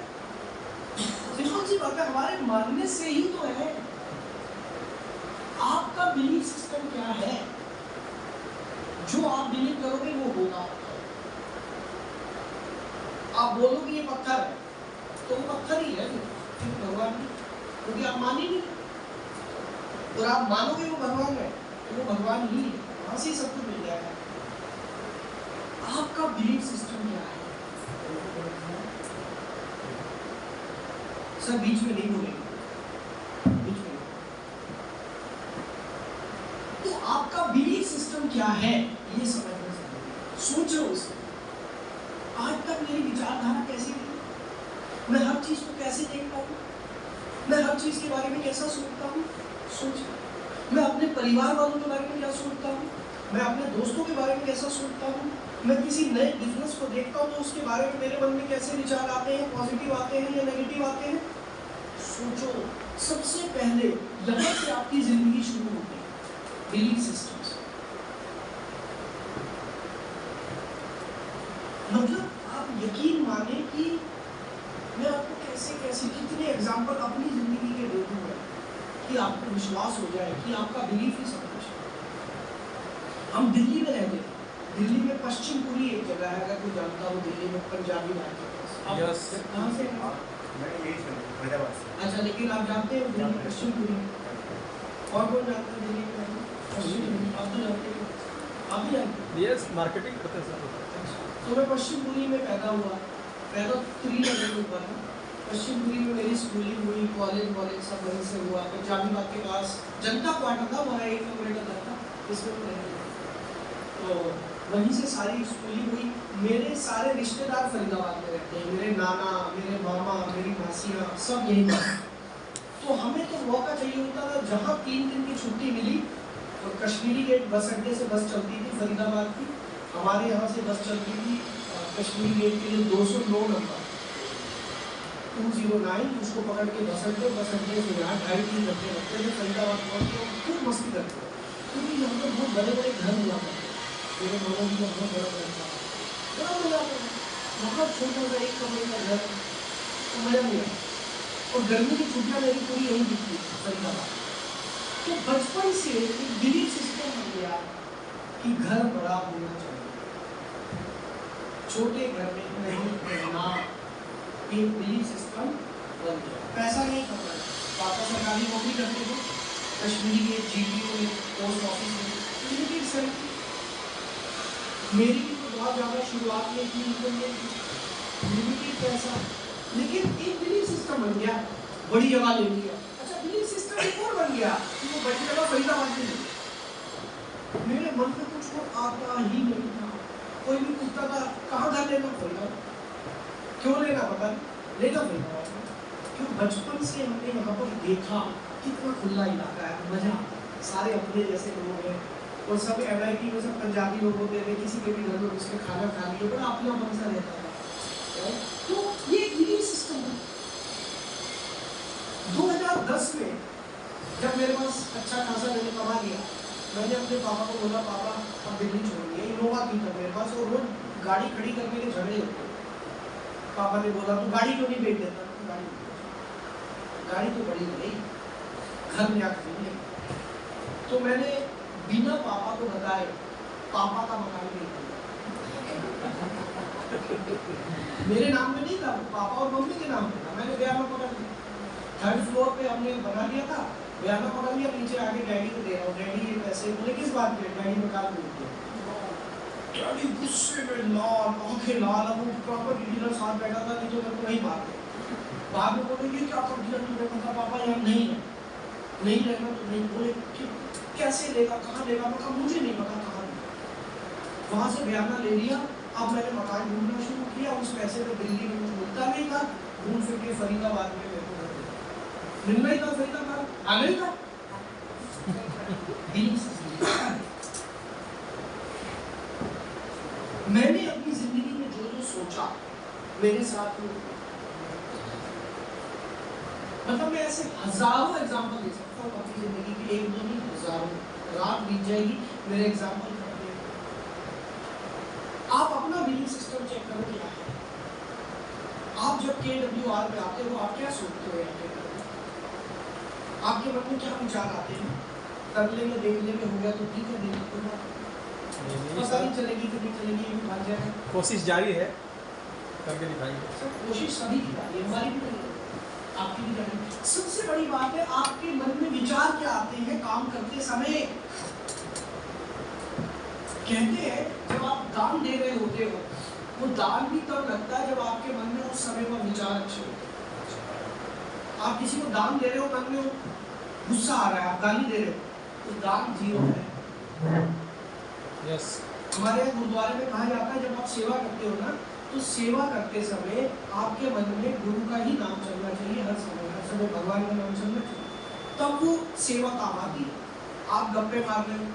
सिंपल सी बात है, हमारे मानने से ही तो है। आपका बिलीफ सिस्टम क्या है? जो आप बिलीव करोगे वो होगा। आप बोलोगे ये पत्थर है, तो वो पत्थर ही है, क्योंकि भगवान नहीं, क्योंकि आप मान ही नहीं। और आप मानोगे वो भगवान है, तो वो भगवान ही है। वहां से ही सब कुछ मिल जाएगा। आपका बिलीफ सिस्टम क्या है? सर बीच में नहीं बोलेंगे, बीच में। तो आपका बिलीफ सिस्टम क्या है, ये समझना चाहिए। सोचो उसमें, आज तक मेरी विचारधारा कैसी थी, मैं हर चीज को कैसे देखता हूँ, मैं हर चीज के बारे में कैसा सोचता हूँ। सोचिए, मैं अपने परिवार वालों के बारे में क्या सोचता हूँ, मैं अपने दोस्तों के बारे में कैसा सोचता हूँ, मैं किसी नए बिजनेस को देखता हूँ तो उसके बारे में मेरे मन में कैसे विचार आते हैं, पॉजिटिव आते हैं या नेगेटिव आते हैं। सोचो, सबसे पहले यहाँ से आपकी जिंदगी शुरू होती है, बिलीफ सिस्टम से। मतलब आप यकीन माने कि मैं आपको कैसे कैसे कितने एग्जाम्पल अपनी जिंदगी के दे दूंगा कि आपको विश्वास हो जाए कि आपका बिलीफ ही सब कुछ है। हम दिल्ली में रहते हैं, दिल्ली में पश्चिमपुरी एक जगह है, अगर कोई जानता हो, दिल्ली में पंजाबी मार्केट। यस कहाँ से? मैं यही फरीदाबाद से। अच्छा, लेकिन आप जानते हैं दिल्ली में पश्चिमपुरी और कौन जानता है दिल्ली में पश्चिमपुरी? आप तो जानते हो, आप भी जानते हो। यस मार्केटिंग करते हैं सर। तो मैं पश्चिमपुरी में पैदा हुआ, पैदा 3 नगर में हुआ था। पश्चिमपुरी में मेरी स्कूलिंग हुई, कॉलेज सब वहीं से हुआ। पंजाबी बाग के पास जनता क्वार्टर था, वहाँ 1 कमरे का घर था, इसमें तो रहते थे। तो वहीं से सारी स्कूलिंग हुई। मेरे सारे रिश्तेदार फरीदाबाद में रहते हैं, मेरे नाना, मेरे मामा, मेरी मासियाँ सब यहीं पर। तो हमें तो मौका चाहिए होता था, जहाँ 3 दिन की छुट्टी मिली और कश्मीरी गेट बस अड्डे से बस चलती थी फरीदाबाद की, हमारे यहाँ से बस चलती थी कश्मीरी गेट के लिए 209 नंबर 209, उसको पकड़ के बस अड्डे से यहाँ 2.5-3 घंटे लगते थे फरीदाबाद पहुँच के। खूब मस्ती करते थे, क्योंकि यहाँ पर बहुत बड़े बड़े घर हुआ करते, मेरे मामा जी का बहुत बड़ा घर था, बड़ा मजा आता था। बहुत छोटा सा 1 कमरे का घर, तो मजा नहीं आया। और गर्मी की छुट्टियाँ मेरी पूरी यहीं बीतती थी फरीदाबाद। तो बचपन से एक बिलीफ सिस्टम बन गया कि घर बड़ा होना चाहिए, छोटे घर में नहीं रहना। एक बिलीफ सिस्टम बन गया। पैसा नहीं कमाना, पापा सरकारी नौकरी करते थे, कश्मीरी के GPO में, पोस्ट ऑफिस में, लिमिटेड सैलरी। मेरी भी तो बहुत ज़्यादा शुरुआत में थी, लिमिटेड पैसा, लेकिन एक बिलीफ सिस्टम बन गया, बड़ी जगह ले लिया। अच्छा, बिलीफ सिस्टम एक और बन गया कि वो बड़ी जगह फरीदाबाद में नहीं। मेरे मन में कुछ वो आता ही नहीं था। कोई भी पूछता था कहाँ घर लेना, फरीदाबाद। क्यों लेना पता नहीं, लेना फरीदाबाद। क्यों? बचपन से हमने यहाँ पर देखा कितना खुला इलाका है, मजा, सारे अपने जैसे लोग हैं, और सब MIT में सब पंजाबी लोग होते थे, किसी के भी घर में उसके खाना खा लिए, बड़ा अपना मन सा रहता था। तो ये बिलीफ सिस्टम है। 2010 में जब मेरे पास अच्छा खासा मैंने कमा लिया, मैंने अपने पापा को बोला, पापा अब दिल्ली छोड़िए। इनोवा थी तब मेरे पास, और रोज गाड़ी खड़ी करने के झगड़े होते। पापा ने बोला तू गाड़ी क्यों नहीं बेच देता? गाड़ी तो बड़ी नहीं, घर में आकर नहीं। तो मैंने बिना पापा को बताए पापा का मकान नहीं किया। मेरे नाम में नहीं था, पापा और मम्मी के नाम पे था। मैंने बयाना पकड़ लिया, 3rd फ्लोर पे हमने बना लिया था, बयाना पकड़ लिया, नीचे आके डैडी को दे रहा हूँ, डैडी ये पैसे। बोले किस बात पे? डैडी मकान बेच दिया। डैडी गुस्से में लाल, आंखें लाल। अब वो प्रॉपर डीलर साथ बैठा था, नहीं तो मेरे को नहीं मारते। बाद में बोले ये क्या कर दिया तूने? मतलब पापा यहाँ नहीं है, नहीं रहना तो नहीं। बोले कैसे लेगा, कहाँ लेगा? मैं कहा मुझे नहीं पता कहाँ लेगा। वहाँ से बयाना ले लिया। अब मैंने मकान ढूंढना शुरू किया। उस पैसे में दिल्ली में कुछ मिलता नहीं था, घूम फिर के फरीदाबाद में मेरे को मिलना ही था। फरीदाबाद आना ही था। मैंने अपनी जिंदगी में जो जो सोचा मेरे साथ हुआ। मतलब मैं ऐसे हजारों एग्जाम्पल दे सकता हूँ अपनी जिंदगी की, 1-2 नहीं, हजारों। रात बीत जाएगी, मेरे एग्जाम्पल खत्म नहीं। KWR पे आते हो आप क्या सोचते हो यार? आपके मन में क्या विचार आते हैं? कर लेंगे, देख लेंगे, हो गया तो ठीक है, नहीं तो ना पता नहीं चलेगी कि नहीं चलेगी, ये भी भाग जाएगा। कोशिश जारी है, करके दिखाएंगे। सर कोशिश सभी की जारी है, हमारी भी नहीं है, आपकी भी जारी है। सबसे बड़ी बात है आपके मन में विचार क्या आते हैं काम करते समय। कहते हैं जब आप दान दे रहे होते हो, वो दान भी तब लगता है जब आपके मन में उस समय पर विचार अच्छे होते हैं। आप किसी को दान दे रहे हो, मन में गुस्सा आ रहा है, आप गाली दे रहे हो, तो दान जीरो है। यस। हमारे यहाँ गुरुद्वारे में कहा जाता है जब आप सेवा करते हो ना, तो सेवा करते समय आपके मन में गुरु का ही नाम चलना चाहिए, हर समय भगवान का नाम चलना चाहिए, तब वो सेवा काम आती है। आप गप्पे मार रहे हो,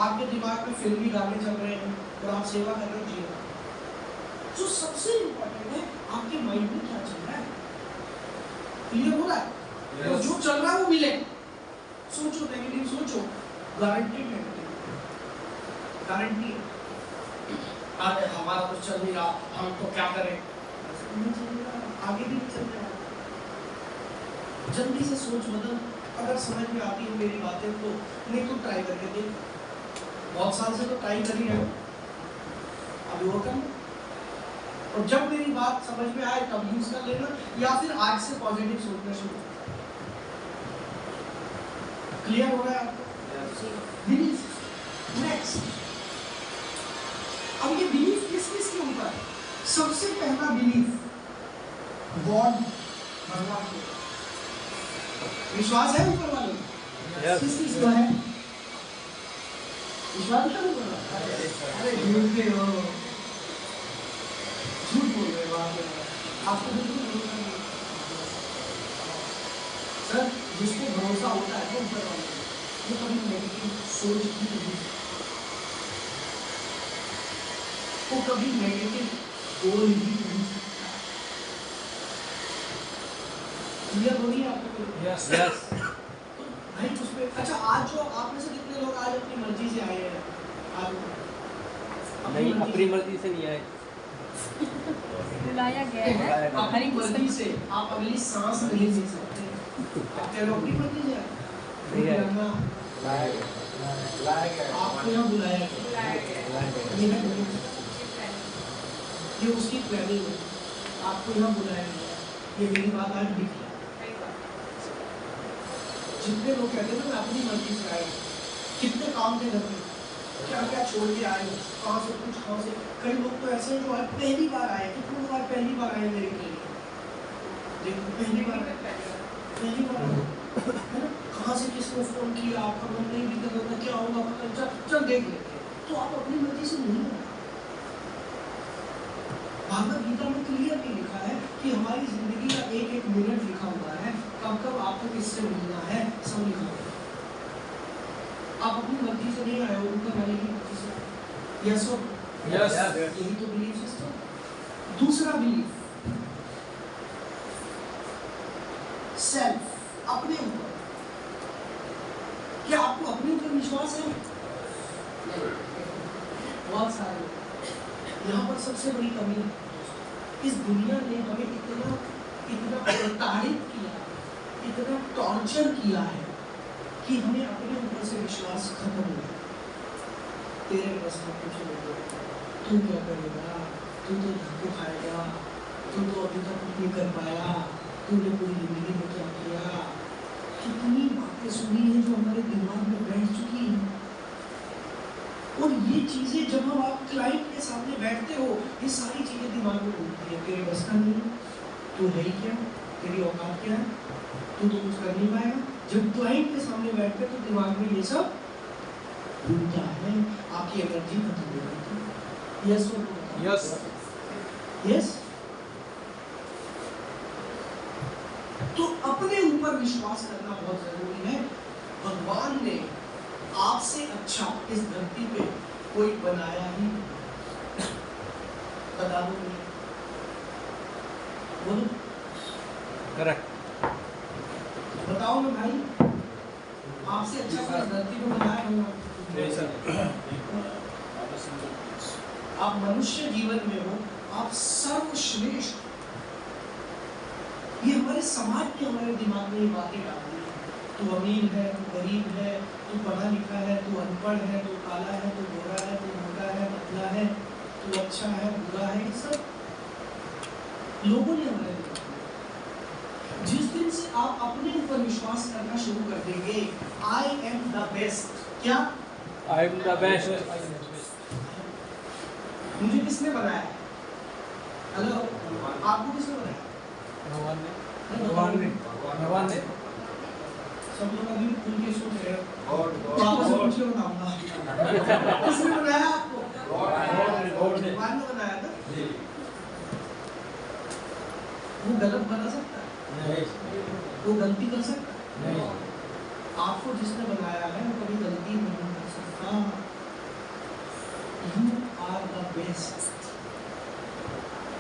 आपके दिमाग में फिल्मी गाने चल रहे हैं और आप सेवा कर रहे हो जीवन। जो सबसे इम्पोर्टेंट है आपके माइंड में क्या चल रहा है, क्लियर हो रहा है? तो जो चल रहा है वो मिले। सोचो नेगेटिव, सोचो गारंटेड नेगेटिव, गारंटी है। अरे हमारा तो चल नहीं रहा, हम तो क्या करें? नहीं चल रहा, आगे भी नहीं चल रहा। जल्दी से सोच बदल। अगर समझ में आती है मेरी बातें तो नहीं तो ट्राई करके देख। बहुत साल से तो ट्राई कर ही रहे हो, अभी वो करना। और जब मेरी बात समझ में आए तब यूज कर लेना, या फिर आज से पॉजिटिव सोचना शुरू। क्लियर हो रहा है आपको? बिलीफ। नेक्स्ट, अब ये बिलीफ किस किस के ऊपर? सबसे पहला बिलीफ गॉड, भगवान के विश्वास है ऊपर वाले? किस किस को है विश्वास? है ऊपर वाले? अरे झूठे हो, झूठ बोल रहे हो आपको बिल्कुल भरोसा नहीं। सर जिसको भरोसा होता है वो ऊपर वाले, वो कभी नेगेटिव सोच ही नहीं, वो कभी नेगेटिव बोल ही नहीं सकता। क्लियर हो रही है आपको? Yes yes. भाई उसमें अच्छा, आज जो आप में से कितने लोग आज अपनी मर्जी से आए हैं? आज नहीं, अपनी मर्जी से नहीं आए, बुलाया गया है। अपनी मर्जी से आप अगली सांस नहीं ले सकते। आप कह लो अपनी मर्जी से नहीं आए। आपको यहाँ बुलाया गया, ये उसकी प्लानिंग है। आपको यहाँ बुलाया गया, ये मेरी बात आज दिख रहा है। जितने लोग कहते हैं ना मैं अपनी मर्जी से आए, कितने काम थे घर में, क्या क्या छोड़ के आए, कहाँ से कुछ कहाँ से। कई लोग तो ऐसे हैं जो आज पहली बार आए, कितने लोग आज पहली बार आए मेरे के लिए, देखो पहली बार है ना, कहाँ से किसने फोन किया, आपका मन नहीं भी कर रहा था, क्या होगा पता चल चल देख लेते। तो आप अपनी मर्जी से नहीं हो। भागवत गीता में क्लियरली लिखा है कि हमारी जिंदगी का एक एक मिनट लिखा हुआ है, कब कब आपको किससे मिलना है, सब लिखा हुआ है। आप अपनी मर्जी से नहीं आए हो, ऊपर वाले की मर्जी से। यस और यस। यही तो बिलीफ सिस्टम। दूसरा बिलीफ सेल्फ, अपने ऊपर। क्या आपको अपने ऊपर विश्वास है? बहुत सारे लोग। यहाँ पर सबसे बड़ी कमी है, इस दुनिया ने हमें इतना प्रताड़ित किया, इतना टॉर्चर किया है कि हमें अपने ऊपर से विश्वास खत्म हो गया। तेरे बस में कुछ नहीं है, तू क्या करेगा, तू तो धक्को खाएगा, तू तो अभी तक कुछ नहीं कर पाया, तूने पूरी जिंदगी में क्या किया। कितनी बातें सुनी है जो हमारे दिमाग में बैठ चुकी हैं। और ये चीजें जब हम आप क्लाइंट के सामने बैठते हो, ये सारी चीजें दिमाग में घूमती है। तेरे बस का नहीं, तू है ही क्या, तेरी औकात क्या है, तू तो कुछ कर नहीं पाएगा। जब क्लाइंट के सामने बैठते तो दिमाग में ये सब घूमता है, आपकी एनर्जी खत्म हो जाती है। यस और यस यस। तो अपने ऊपर विश्वास करना बहुत जरूरी है। भगवान ने आपसे अच्छा इस धरती पे कोई बनाया ही बता दो मुझे, बोलो करेक्ट। बताओ ना भाई, आपसे अच्छा कोई इस धरती पे बनाया होगा? आप मनुष्य जीवन में हो, आप सर्वश्रेष्ठ ये हमारे समाज के हमारे दिमाग में ये बातें डालती है। तू अमीर है, तू गरीब है, तू पढ़ा लिखा है, तू अनपढ़ है, तू काला है, तू गोरा है, तू मोटा है, पतला है, तू अच्छा है, बुरा है, ये सब लोगों ने हमारे दिमाग में। जिस दिन से आप अपने ऊपर विश्वास करना शुरू कर देंगे, आई एम द बेस्ट, क्या आई एम द बेस्ट, मुझे किसने बनाया? हेलो, आपको किसने बनाया? भगवान ने, भगवान ने। भगवान ने। सब लोग अभी उनके सोच रहे हैं, गॉड वापस पूछ के बताऊंगा। किसने बनाया आपको? गॉड ने। भगवान ने बनाया था। वो गलत बना सकता है? नहीं। वो गलती कर सकता है? नहीं। आपको जिसने बनाया है वो कभी गलती नहीं कर सकता। You are the best.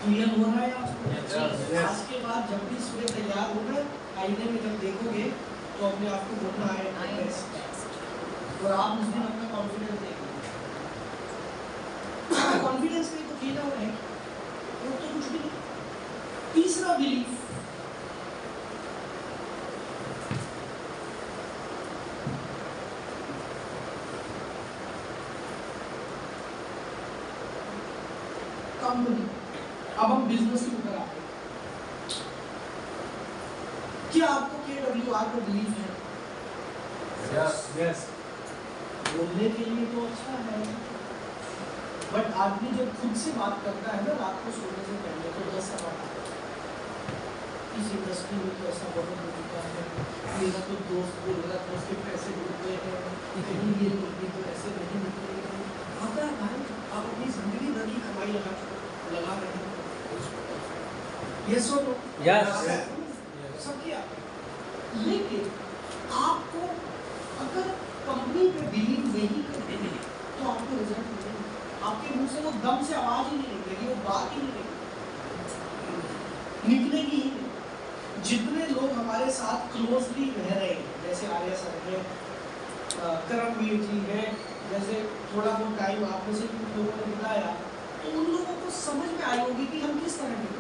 Clear हो रहा है आपको? Yes. आज के बाद जब भी सुबह तैयार होगा, आईने में जब देखोगे तो अपने आप को बोलना है I am बेस्ट, और आप उस दिन अपना कॉन्फिडेंस देखोगे। कॉन्फिडेंस में तो खेला हुआ है, वो तो कुछ भी नहीं। तीसरा बिलीफ, कंपनी। अब हम बिजनेस के ऊपर आते हैं। क्या आपको KWR पर बिलीव है? यस। बोलने के लिए तो अच्छा है, बट आदमी जब खुद से बात करता है ना रात को सोने से पहले, तो 10 सवाल आते हैं। इस इंडस्ट्री में तो ऐसा बहुत हो चुका है, मेरा तो दोस्त बोल रहा था उसके पैसे डूब गए हैं, कहीं ये नौकरी तो ऐसे नहीं निकलेगी। आता है भाई, आप अपनी जिंदगी भर की कमाई लगा रहे हैं। यस और नो? यस। सब किया, लेकिन आपको अगर कंपनी पे बिलीव नहीं करेंगे तो आपको रिजल्ट मिलेगा। आपके मुंह से वो दम से आवाज ही नहीं निकलेगी, वो बात ही नहीं निकलेगी ही नहीं। जितने लोग हमारे साथ क्लोजली रह रहे हैं, जैसे आर्या सर है, करमवीर जी है, जैसे थोड़ा बहुत टाइम आप में से कुछ लोगों ने बिताया, तो उन लोगों को समझ में आई होगी कि हम किस तरह के।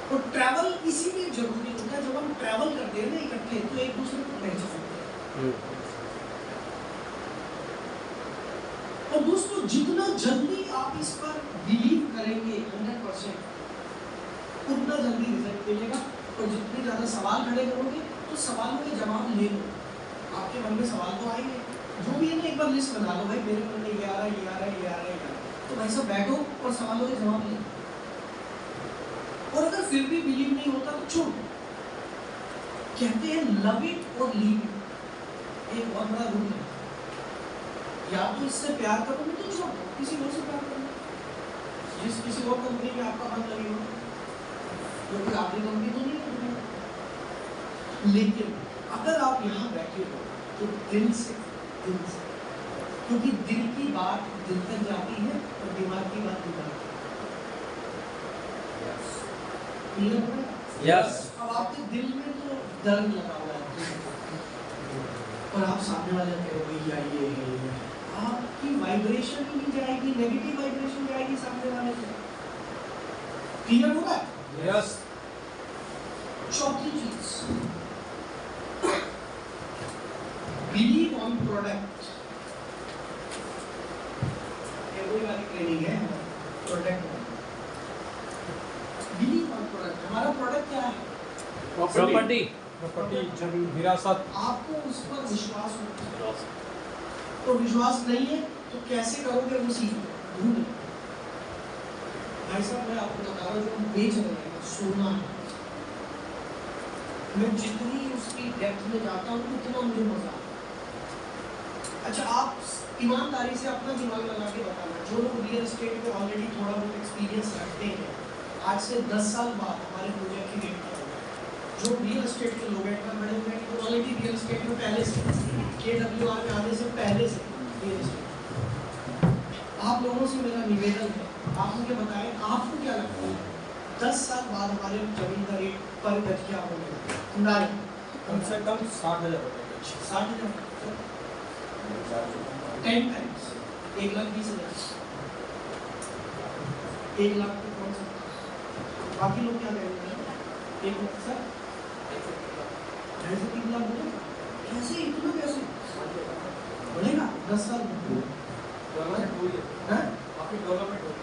तो ट्रैवल इसीलिए जरूरी होता है, जब हम ट्रैवल करते हैं ना इकट्ठे, तो एक दूसरे को पहचानते हैं। और दोस्तों, जितना जल्दी आप इस पर बिलीव करेंगे 100%, उतना जल्दी रिजल्ट मिलेगा। और जितने ज्यादा सवाल खड़े करोगे तो सवालों के जवाब ले लो। आपके मन में सवाल तो आएंगे, जो भी है ना, एक बार लिस्ट बना लो, भाई मेरे मन में ये आ रहा है, ये आ रहा है, ये आ रहा है, ये आ रहा है। तो भाई सब बैठो और सवालों के जवाब ले। और अगर फिर भी बिलीव नहीं होता तो छोड़। कहते हैं लव इट और लीव इट, एक बहुत बड़ा रूल है। या तो इससे प्यार करोगे तो छोड़ दो, किसी और से प्यार करो, जिस किसी और कंपनी में आपका मन लगेगा, क्योंकि आपकी कंपनी तो नहीं है। लेकिन अगर आप यहाँ बैठे हो तो दिल से, क्योंकि दिल की बात दिल तक जाती है और दिमाग की बात दिमाग तक। यस। अब आपके दिल में तो दर्द लगा हुआ है और आप सामने वाले कह रहे हो ये है, आपकी वाइब्रेशन ही नहीं जाएगी, नेगेटिव वाइब्रेशन जाएगी सामने वाले से। क्लियर होगा? यस। चौथी चीज, बिलीव ऑन प्रोडक्ट। कोई वाली ट्रेनिंग है प्रोडक्ट। Believe on product. हमारा प्रोडक्ट क्या है? प्रॉपर्टी। प्रॉपर्टी, जमीन, विरासत। आपको उस पर विश्वास होना, तो विश्वास नहीं है तो कैसे करोगे वो सीखो, ढूंढो। भाई साहब, मैं आपको बता रहा हूँ, जो हम बेच रहे हैं सोना है, मैं जितनी उसकी डेप्थ में जाता हूँ उतना मुझे मजा आता है। अच्छा, आप ईमानदारी से अपना दिमाग लगा के बताना, जो लोग रियल एस्टेट में ऑलरेडी थोड़ा बहुत एक्सपीरियंस रखते हैं, आज से 10 साल बाद हमारे प्रोजेक्ट की डेट क्या होगा? जो रियल एस्टेट के लोग हैं बड़े हुए हैं, तो ऑलरेडी रियल एस्टेट में पहले से, KWR में आने से पहले से रियल एस्टेट। आप लोगों से मेरा निवेदन है, आप मुझे बताएं आपको क्या लगता है 10 साल बाद हमारे जमीन का रेट पर गज क्या होगा? कम से कम 60,000 रुपये। 60,000, 10 टाइम्स, 1,20,000। 1 लाख तो कौन सा बाकी लोग क्या करेंगे? एक सर 2.5 लाख बोलेगा कैसे, इतना कैसे बोलेगा? 10 साल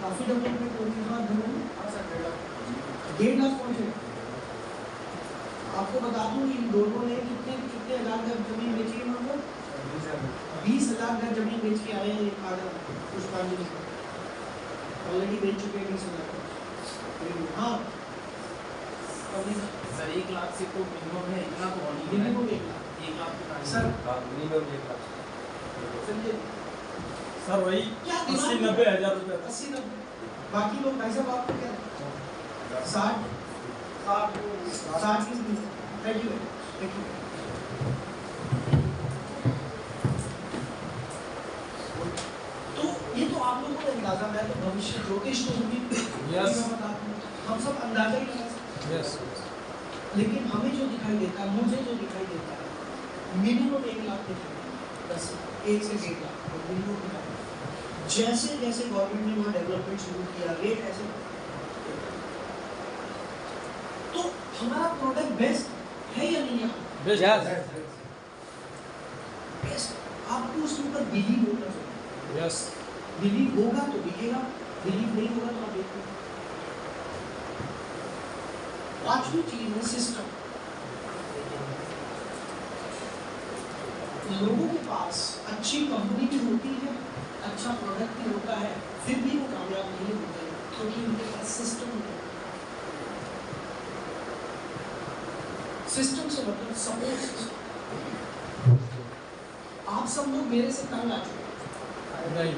काफी डेवलपमेंट होने के बाद 1.5 लाख पहुंचे। आपको बता दूं इन दोनों ने कितने कितने हजार गज जमीन बेची है? मतलब 20,000 गज जमीन बेच के आए हैं। पुष्पांजलि ऑलरेडी बेच चुके हैं 20,000। हाँ सर 1 लाख से तो मिनिमम है, इतना तो होनी है। Minimum 1 1 lakh sir minimum 1 lakh चलिए सर वही क्या 80-90 हज़ार रुपये। 80-90 बाकी लोग भाई साहब आपको क्या 60 की थैंक यू। तो ये तो आप लोगों को अंदाजा, मैं तो भविष्य ज्योतिष तो होगी Yes. हम सब अंदाजा ही लगा सकते हैं। यस लेकिन हमें जो दिखाई देता है, मुझे जो दिखाई देता है, मिनिमम 1 लाख दिखाई देता है। 1 से 1.5 लाख मिनिमम दिखाई देता है। जैसे जैसे गवर्नमेंट ने वहाँ डेवलपमेंट शुरू किया, रेट ऐसे, तो हमारा प्रोडक्ट बेस्ट है या नहीं है? बेस्ट। आपको उसके ऊपर बिलीव होना चाहिए। यस बिलीव होगा तो बिकेगा, बिलीव नहीं होगा तो आप देखो। पांचवी चीज है सिस्टम। लोगों के पास अच्छी कंपनी भी होती है, अच्छा प्रोडक्ट भी होता है, फिर भी वो कामयाब नहीं होते क्योंकि उनके पास सिस्टम नहीं है। सिस्टम से मतलब सपोर्ट सिस्टम। आप सब लोग मेरे से तंग आ चुके हैं। नहीं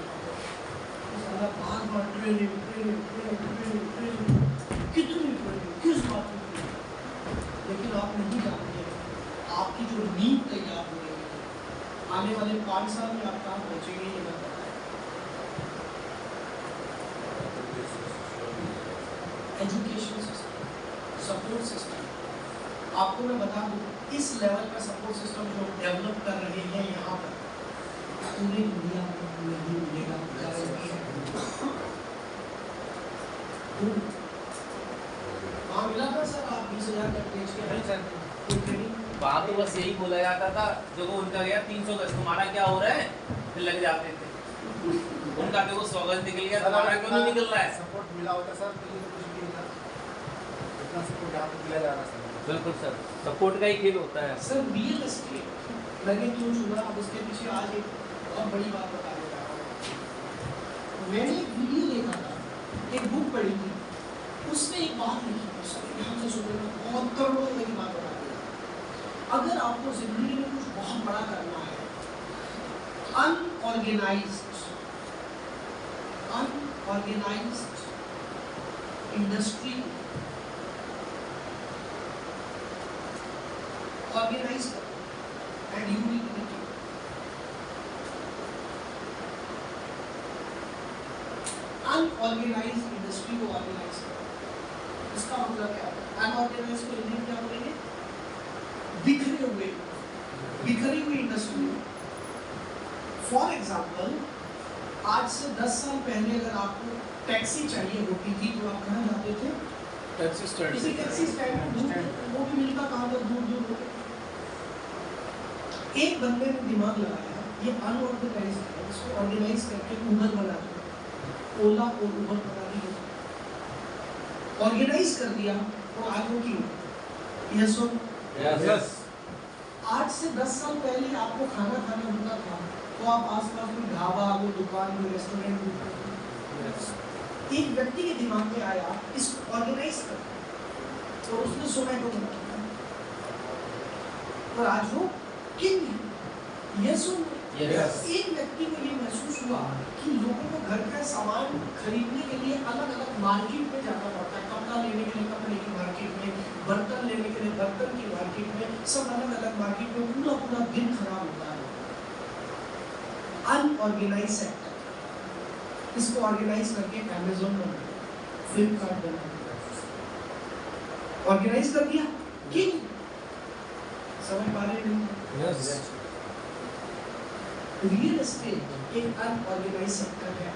बार-बार ट्रेनिंग कितनी ट्रेनिंग, किस बात की ट्रेनिंग? लेकिन आप नहीं जानते आपकी जो नींव तैयार हो रही है आने वाले 5 साल में आप कहाँ पहुँचेंगे ये मैं पता है। एजुकेशन सिस्टम, सपोर्ट सिस्टम, आपको मैं बता दूं इस लेवल का सपोर्ट सिस्टम जो डेवलप कर रहे हैं यहाँ पर पूरी दुनिया में नहीं मिलेगा। वहाँ मिला था सर आप 20,000 का बेच के? नहीं सर, वहाँ तो बस यही बोला जाता था जो उनका गया 300 गज, तुम्हारा क्या हो रहा है, फिर लग जाते थे। उनका देखो 100 गज निकल गया, तुम्हारा क्यों नहीं निकल रहा है? सपोर्ट मिला होता सर तो ये तो कुछ भी नहीं था। इतना सपोर्ट यहाँ पे दिया जा रहा है सर। बिल्कुल सर, सपोर्ट का ही खेल होता है। सर रियल एस्टेट मैंने क्यों चुना, अब उसके पीछे आज एक बहुत बड़ी बात बताने जा रहा हूँ। मैंने एक वीडियो देखा था, एक बुक पढ़ी थी, उसमें एक बात लिखी थी, सर ध्यान से सुनना, बहुत करोड़ों की बात बता दी। अगर आपको जिंदगी में कुछ बहुत बड़ा करना है, अनऑर्गेनाइज्ड इंडस्ट्री ऑर्गेनाइज करो and you will be the unorganised industry को ऑर्गेनाइज करो। इसका मतलब क्या है? अनऑर्गेनाइज को हिंदी में क्या बोलेंगे? बिखरी हुई इंडस्ट्री। फॉर एग्जाम्पल आज से 10 साल पहले अगर आपको टैक्सी चाहिए होती थी तो आप कहाँ जाते थे? Taxi stand. किसी टैक्सी स्टैंड में दूर, वो भी मिलता कहाँ तक, दूर दूर होते। एक बंदे ने दिमाग लगाया, ये अनऑर्गेनाइज है, इसको ऑर्गेनाइज करके उबर बना दिया, ओला और उबर बना दिया, ऑर्गेनाइज कर दिया और आज वो क्यों? यस यस आज से 10 साल पहले आपको खाना खाना होता था तो आप आसपास कोई ढाबा, कोई दुकान, कोई रेस्टोरेंट, एक व्यक्ति के दिमाग में आया इसको ऑर्गेनाइज कर और उसने ज़ोमैटो बना दिया और आज वो किंग है। यस एक व्यक्ति को ये महसूस हुआ कि लोगों को घर का सामान खरीदने के लिए अलग अलग मार्केट में जाना पड़ता है, कपड़ा लेने के लिए कपड़े की मार्केट में, बर्तन लेने के लिए बर्तन की मार्केट में, सब अलग अलग मार्केट में पूरा दिन खराब होता है। अनऑर्गेनाइज सेक्टर, इसको ऑर्गेनाइज करके अमेज़न बना दिया, फ्लिपकार्ट बना दिया, ऑर्गेनाइज कर दिया कि समझ पा रहे हैं? यस रियल एस्टेट एक अनऑर्गेनाइज सेक्टर है।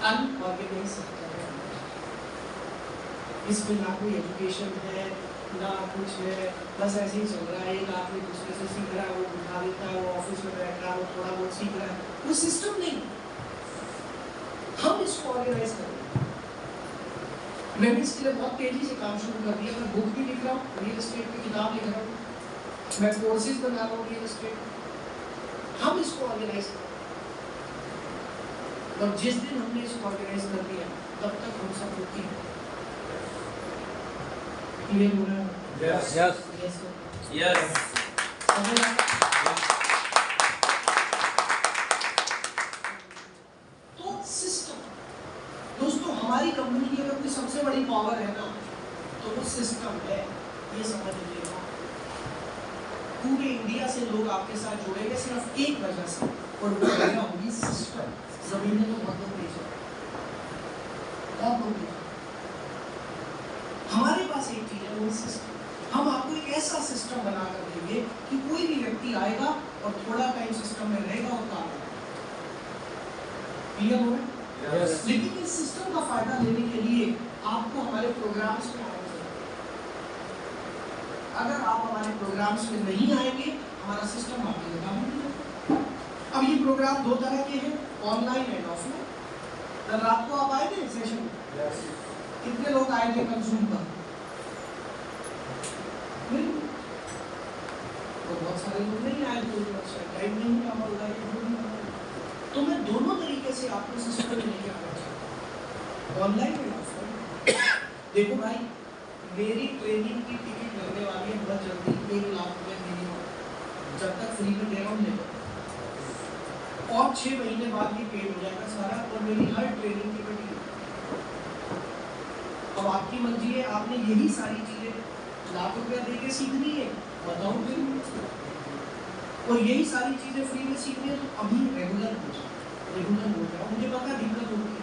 अनऑर्गेनाइज सेक्टर है। इसमें ना कोई एजुकेशन है ना कुछ है, बस ऐसे ही चल रहा है। एक आदमी दूसरे से सीख रहा है, वो उठा लेता है, वो ऑफिस में बैठ रहा है, वो थोड़ा बहुत सीख रहा है, वो सिस्टम नहीं। हम इसको ऑर्गेनाइज करें। मैंने इसके लिए बहुत तेजी से काम शुरू कर दिया। मैं बुक भी लिख रहा हूँ, रियल एस्टेट की किताब लिख रहा हूँ, मैं कोर्सेज बना रहा हूँ रियल एस्टेट। हम इसको ऑर्गेनाइज करें, और जिस दिन हमने इसको ऑर्गेनाइज कर दिया तब तक हम सब रुकी है। क्लियर हो रहा है? यस यस यस तो सिस्टम, दोस्तों हमारी कंपनी की अगर कोई सबसे बड़ी पावर है ना तो वो सिस्टम है, ये समझ लीजिएगा। पूरे इंडिया से लोग आपके साथ जुड़ेंगे सिर्फ एक वजह से, और वो वजह होगी सिस्टम। जमीन में तो बहुत तेज है, बहुत तेज है। हमारे पास एक चीज है, वो सिस्टम। हम आपको एक ऐसा सिस्टम बना कर देंगे कि कोई भी व्यक्ति आएगा और थोड़ा टाइम सिस्टम में रहेगा और काम करेगा। क्लियर हो रहा है? लेकिन इस सिस्टम का फायदा लेने के लिए आपको हमारे प्रोग्राम्स में आना चाहिए। अगर आप हमारे प्रोग्राम्स में नहीं आएंगे, हमारा सिस्टम आपके काम नहीं करेगा। अब ये प्रोग्राम दो तरह के हैं, ऑनलाइन एंड ऑफलाइन। कल रात को आप आए थे सेशन में? कितने लोग आए थे कल जूम पर? तो बहुत सारे लोग नहीं आए, तो टाइम नहीं मिला होगा, तो मैं दोनों तरीके से आपको सिस्टम में लेके आना चाहता हूँ, ऑनलाइन एंड ऑफलाइन। देखो भाई, मेरी ट्रेनिंग की टिकट लगने वाली है बहुत जल्दी, 1 लाख रुपए मिनिमम। जब तक फ्री में दे रहा हूँ ले लो, और 6 महीने बाद भी पेड हो जाएगा सारा, और मेरी हर ट्रेनिंग की टिकट। अब आपकी मर्जी है, आपने यही सारी चीजें लाख रुपया दे के सीखनी है, बताओ फिर। और यही सारी चीजें फ्री में सीखनी है तो अभी रेगुलर हो जाओ। मुझे पता दिक्कत होती है,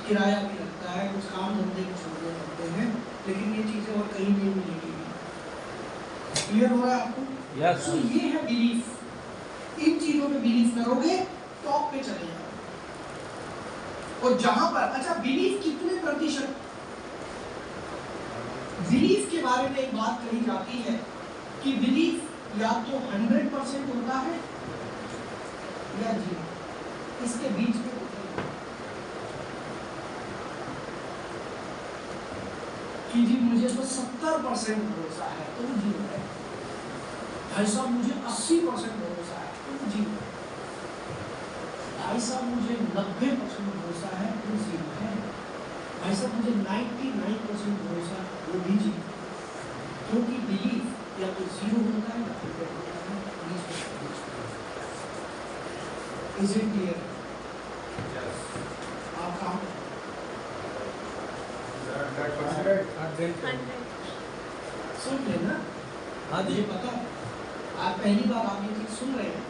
किराया भी लगता है, कुछ काम धंधे को छोड़ने पड़ते हैं, लेकिन ये चीजें और कहीं नहीं मिलेगी। क्लियर हो रहा है आपको? यस। तो ये है बिलीफ। इन चीजों पे बिलीव करोगे, टॉप पे चले जाओ। और जहां पर, अच्छा बिलीफ कितने प्रतिशत, बिलीफ के बारे में एक बात कही जाती है कि बिलीफ या तो 100% होता है या 0, इसके बीच में होता है। कि जी मुझे तो 70% भरोसा है तो वो 0 है, भाई साहब मुझे 80% भरोसा है तो वो 0 है, भाई साहब मुझे 90% भरोसा है तो 0 है, भाई साहब मुझे 99% भरोसा, वो भी 0। क्योंकि बिलीफ या तो 0 होता है या फिर 1 होता है। Is it clear? आप काम सुन लेना। हाँ जी, मुझे पता है आप पहली बार आप ये चीज सुन रहे हैं,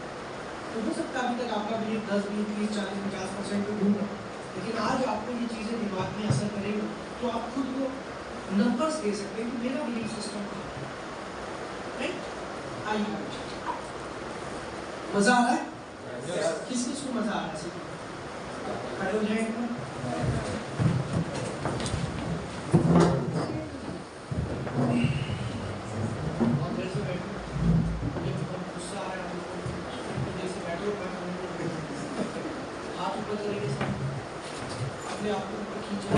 तो हो सकता है अभी तक आपका बिलीफ 10, 20, 30, 40, 50% पे घूम रहा है, लेकिन आज आपको ये चीजें दिमाग में असर करेंगी तो आप खुद को नंबर्स दे सकते हैं कि मेरा बिलीफ सिस्टम क्या है। राइट? आइए, मजा आ रहा है? किस किस को मजा आ रहा है? खड़े हो जाए एक बार। बहुत देर से बैठो, मुझे बहुत गुस्सा आ रहा है, देर से बैठो, हाथ ऊपर करेंगे सब, अपने आप को ऊपर खींचो,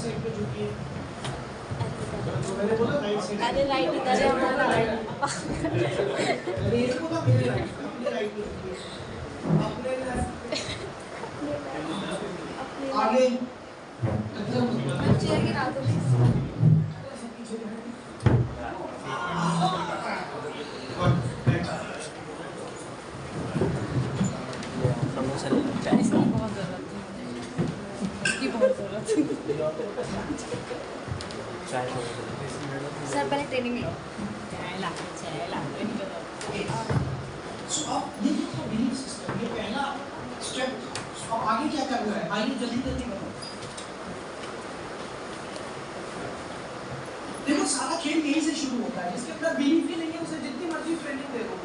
साइड पे झुकिए। तो मैंने बोला राइट साइड, अरे राइट इधर है हमारा राइट। अरे ये बोला मेरे राइट, अपने राइट पे झुकिए, अपने लेफ्ट आगे एकदम चेयर गिरा दो। इसकी बहुत जरूरत थी, इसकी बहुत जरूरत थी। सर पहले ट्रेनिंग लो। अब ये जो था बिलीफ सिस्टम, ये पहला स्टेप था। अब आगे क्या करना है, आइए जल्दी जल्दी करो। देखो सारा खेल यहीं से शुरू होता है, जिसके अंदर बिलीफ ही नहीं है उसे जितनी मर्जी ट्रेनिंग दे दो,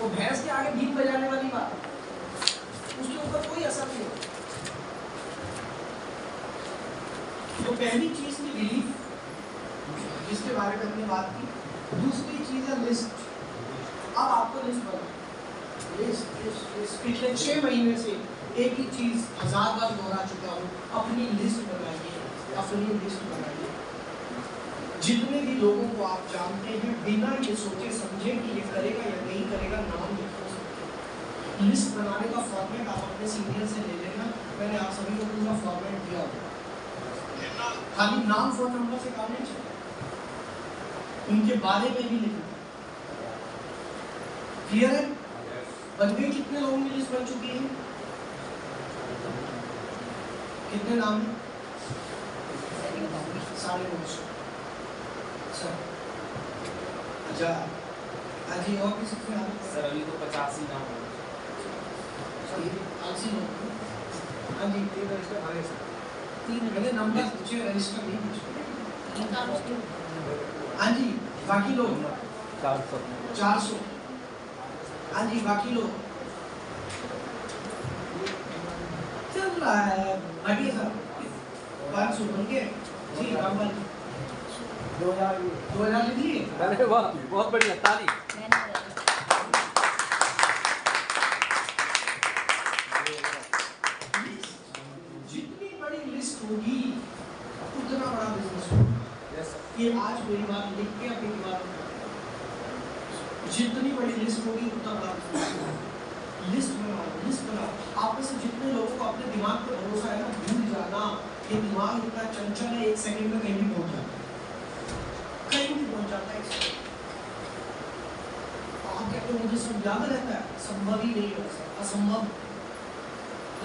वो भैंस के आगे बीन बजाने वाली बात, उसके ऊपर कोई असर नहीं होता। तो पहली चीज थी बिलीफ, जिसके बारे में हमने बात की। दूसरी चीज है लिस्ट। अब आपको लिस्ट बनाना, पिछले 6 महीने से एक ही चीज 1000 बार दोहरा चुका हूँ, अपनी लिस्ट बनाइए, अपनी लिस्ट बनाइए। जितने भी लोगों को आप जानते हैं, बिना ये सोचे समझे कि ये करेगा या नहीं करेगा, नाम लिखो। लिस्ट बनाने का फॉर्मेट आप अपने सीनियर से ले लेना, मैंने आप सभी को पूरा फॉर्मेट दिया होगा। खाली नाम फोन नंबर से काम नहीं चलेगा, उनके बारे में भी लिखना। क्लियर है? बन गई? कितने लोगों की लिस्ट बन चुकी है? कितने नाम है? 950। सर अच्छा, आज ये और किसी के नाम? सर अभी तो 85 नाम हो गए। आलसी लोग। हाँ जी, 3 रजिस्टर भरे सर। 3 मैंने नंबर पूछे, रजिस्टर नहीं पूछे। हाँ जी, बाकी लोग 400। हाँ जी, बाकी लोग चल रहा है। बढ़िया सर, 500 बन गए जी। रामपाल 2000 लिख लिए। अरे वाह, बहुत बढ़िया, ताली। जितनी बड़ी लिस्ट होगी उतना बड़ा बिजनेस होगा। ये आज मेरी बात लिख के अपनी बात, जितनी बड़ी लिस्ट होगी उतना बड़ा बिजनेस होगा। लिस्ट बनाओ, लिस्ट बनाओ। आप में से जितने लोगों को अपने दिमाग पे भरोसा है ना, भूल जाना। ये दिमाग इतना चंचल है, 1 सेकंड में कहीं भी पहुंच जाता है, कहीं भी पहुंच जाता है। आप कहते हो मुझे सब याद रहता है, संभव ही नहीं हो सकता, असंभव।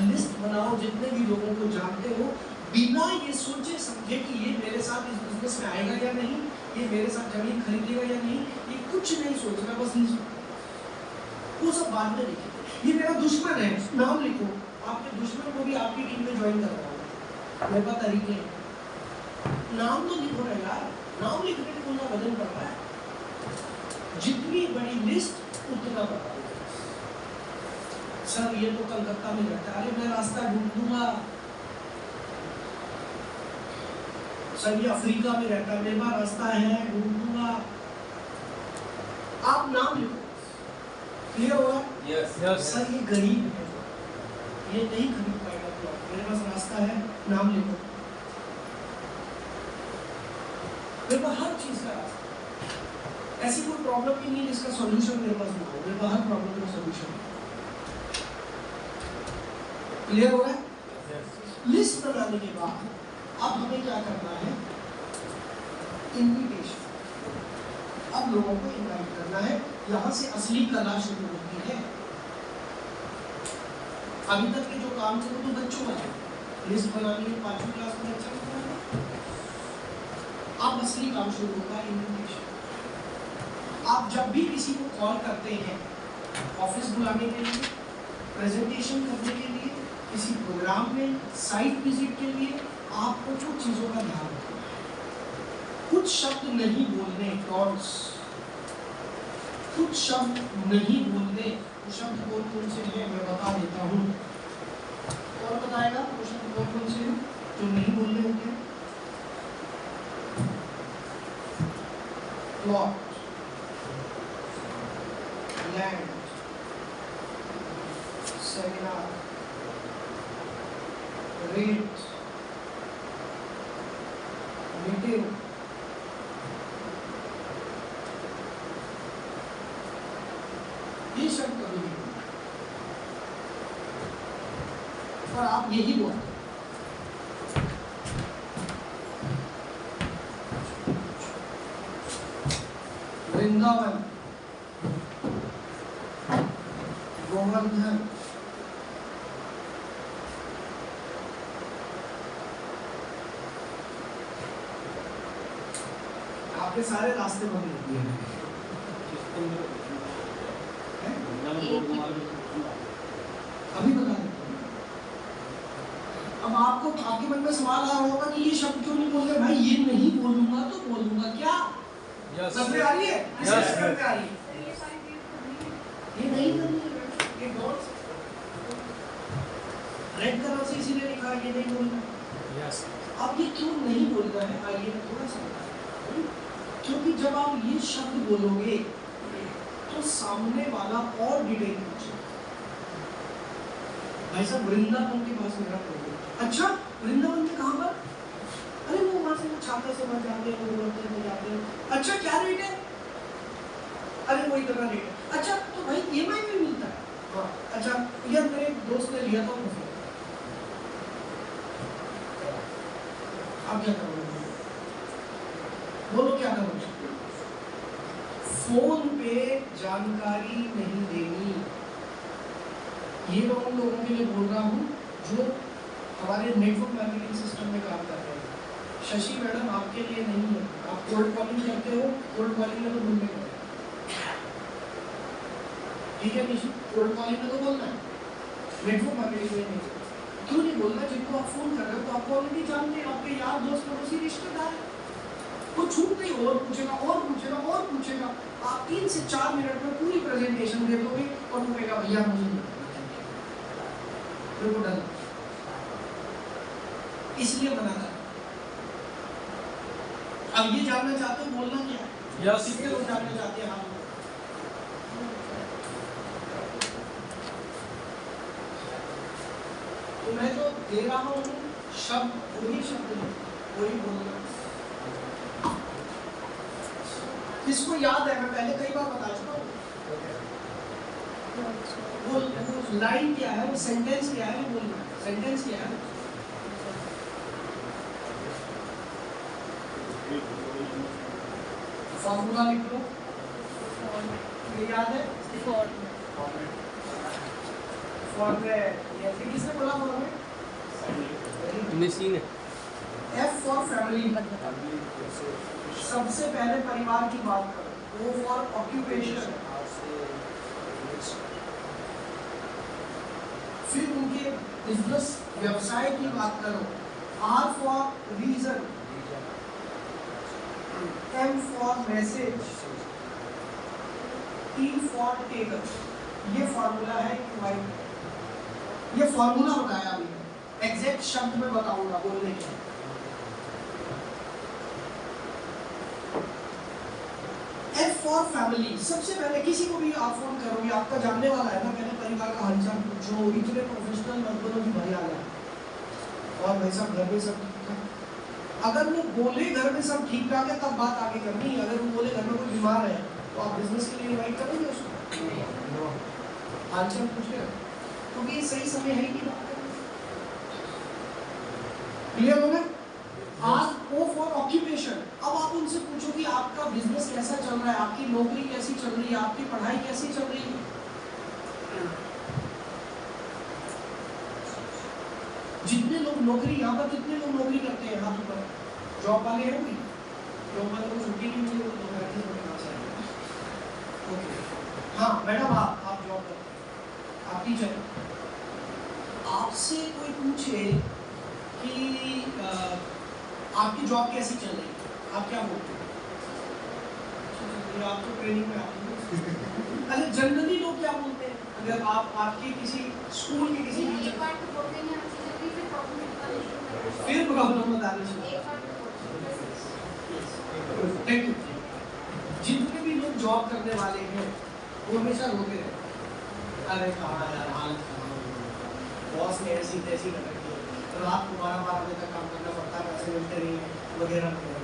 लिस्ट बनाओ, जितने भी लोगों को जानते हो, बिना ये सोचे समझे कि ये मेरे साथ इस बिजनेस में आएगा या नहीं, ये मेरे साथ जमीन खरीदेगा या नहीं, ये कुछ नहीं सोचना, बस लिस्ट। वो सब बाद में लिखिए। ये मेरा दुश्मन है, नाम लिखो। आपके दुश्मन को भी आपकी टीम में ज्वाइन करवाओ, मेरे पास तरीके हैं। नाम तो लिखो ना यार, नाम लिखने में पूरा वजन पड़ रहा है। जितनी बड़ी लिस्ट उतना बड़ा। सर ये तो कलकत्ता में रहता है, अरे मैं रास्ता ढूंढ दूंगा। सर ये अफ्रीका में रहता है, मेरे पास रास्ता है, ढूंढ दूंगा। आप नाम लिखो। क्लियर हुआ? यस सर ये गरीब है, ये नहीं खरीद पाएगा, तो मेरे पास रास्ता है, नाम लिखो। मेरे पास हर चीज का रास्ता। ऐसी कोई प्रॉब्लम ही नहीं जिसका सॉल्यूशन मेरे पास ना हो, मेरे पास हर प्रॉब्लम का सॉल्यूशन है। क्लियर हो रहा है? लिस्ट बनाने के बाद अब हमें क्या करना है? इनविटेशन। अब लोगों को इनवाइट करना है। यहाँ से असली कला शुरू होती है। अभी तक के जो काम थे वो तो बच्चों वाले, लिस्ट बनानी है 5वीं क्लास में बच्चा बनाना। अब असली काम शुरू होता है, इनविटेशन। आप जब भी किसी को कॉल करते हैं, ऑफिस बुलाने के लिए, प्रेजेंटेशन करने के लिए, किसी प्रोग्राम में, साइट विजिट के लिए, आपको कुछ चीजों का ध्यान रखना है। कुछ शब्द नहीं बोलने, टॉन्ट्स। कुछ शब्द नहीं बोलने। वो शब्द कौन कौन से हैं मैं बता देता हूँ। कौन बताएगा वो शब्द कौन कौन से हैं जो नहीं बोलने होते हैं? Plot, land, seminar, rate, meeting, ये शब्द कभी नहीं बोलते। और आप यही बोलते। वृंदावन, गोवर्धन, आपके सारे रास्ते बंद हो गए हैं। अभी बता देता हूँ। अब आपको आपके मन में सवाल आ रहा होगा कि ये शब्द क्यों नहीं बोल रहे भाई? ये नहीं बोलूंगा तो बोलूंगा क्या? समझ में आ रही है? आ रही है? ये नहीं करनी है बेटा, ये गौर से रेड कलर से इसीलिए लिखा है, ये नहीं बोलना। यस अब ये क्यों नहीं बोलना है, आइए मैं थोड़ा सा बताता हूं। क्योंकि जब आप ये शब्द बोलोगे तो सामने वाला और डिटेल पूछे, भाई साहब वृंदावन के पास मेरा प्रोग्राम, अच्छा वृंदावन में कहाँ पर? अरे वो वहां से वो छाता से वहां जाते हैं, वो बोलते हैं जाते हैं। अच्छा क्या रेट है? अरे वो इतना रेट है। अच्छा तो भाई EMI में मिलता है? हाँ। अच्छा यार मेरे एक दोस्त ने लिया था मुझे, अब क्या करोगे? बोलो क्या करोगे? फोन पे जानकारी नहीं देनी। ये मैं उन लोगों के लिए बोल रहा हूँ जो हमारे नेटवर्क मार्केटिंग सिस्टम में काम कर रहे हैं। शशि मैडम आपके लिए नहीं है, आप कोल्ड कॉलिंग करते हो, कोल्ड कॉलिंग में तो बोलने का ठीक है निशु, कोल्ड कॉलिंग में तो बोलना है, नेटवर्क मार्केटिंग में नहीं। क्यों नहीं बोलना? जिनको आप फोन कर रहे हो तो आपको ऑलरेडी जानते हैं, आपके यार दोस्त पड़ोसी रिश्तेदार है, वो छूट नहीं और पूछेगा और पूछेगा और पूछेगा। आप 3 से 4 मिनट में पूरी प्रेजेंटेशन दे दोगे और वो कहेगा भैया मुझे नहीं पता, फिर वो डर इसलिए मना कर। अब ये जानना चाहते हो बोलना क्या है? यस कितने लोग जानना चाहते हैं? हाँ तो मैं जो दे रहा हूँ शब्द, वही शब्द है, वही बोलना। किसको याद है? मैं पहले कई बार बता चुका हूँ। वो लाइन क्या है, वो सेंटेंस क्या है, वो बोलना है। सेंटेंस क्या है? फॉर्मूला लिख लो, ये याद है? फॉर्मेट, ये किसने बोला format? Missing F for family, सबसे पहले परिवार की बात करो। O फॉर ऑक्यूपेशन, फिर उनके बिजनेस व्यवसाय की बात करो। R for reason, M for message, T for taker. ये फॉर्मूला है कि भाई ये फॉर्मूला बताया अभी, एग्जैक्ट शब्द में बताऊंगा बोलने के। F फॉर फैमिली, सबसे पहले किसी को भी आप फोन करोगे, आपका जानने वाला है ना, पहले परिवार का हालचाल पूछो, इतने प्रोफेशनल मत बोलो कि भाई आ गया और भाई साहब घर में सब ठीक ठाक। अगर वो बोले घर में सब ठीक ठाक है तब बात आगे करनी। अगर वो बोले घर में कोई बीमार है तो आप बिजनेस के लिए इनवाइट करोगे उसको? हालचाल पूछे तो भी सही समय है कि बात करने। क्लियर हो गया? आज O फॉर ऑक्यूपेशन, अब आप उनसे पूछो कि आपका बिजनेस कैसा चल रहा है, आपकी नौकरी कैसी चल रही है, आपकी पढ़ाई कैसी चल रही है। जितने लोग नौकरी, यहाँ पर कितने लोग नौकरी करते हैं हाथ ऊपर? जॉब वाले हैं कोई? जॉब वाले को छुट्टी नहीं मिली तो दोपहर की समय कहाँ से आएगा? ओके हाँ मैडम आप जॉब करते हैं, आप टीचर हैं। आपसे कोई पूछे कि आपकी जॉब कैसी चल रही है, आप क्या बोलते हैं? आप तो ट्रेनिंग में आते हैं। अरे जनरली लोग क्या बोलते हैं? अगर आप आपके किसी स्कूल के किसी फिर प्रॉब्लम बताने शुरू। Thank you. जितने भी लोग जॉब करने वाले हैं वो हमेशा रोते हैं, अरे कहाँ यार हालत खराब, बॉस ने ऐसी तैसी कर रखी है, रात को 12 बजे तक काम करना पड़ता है, पैसे मिलते नहीं है वगैरह वगैरह।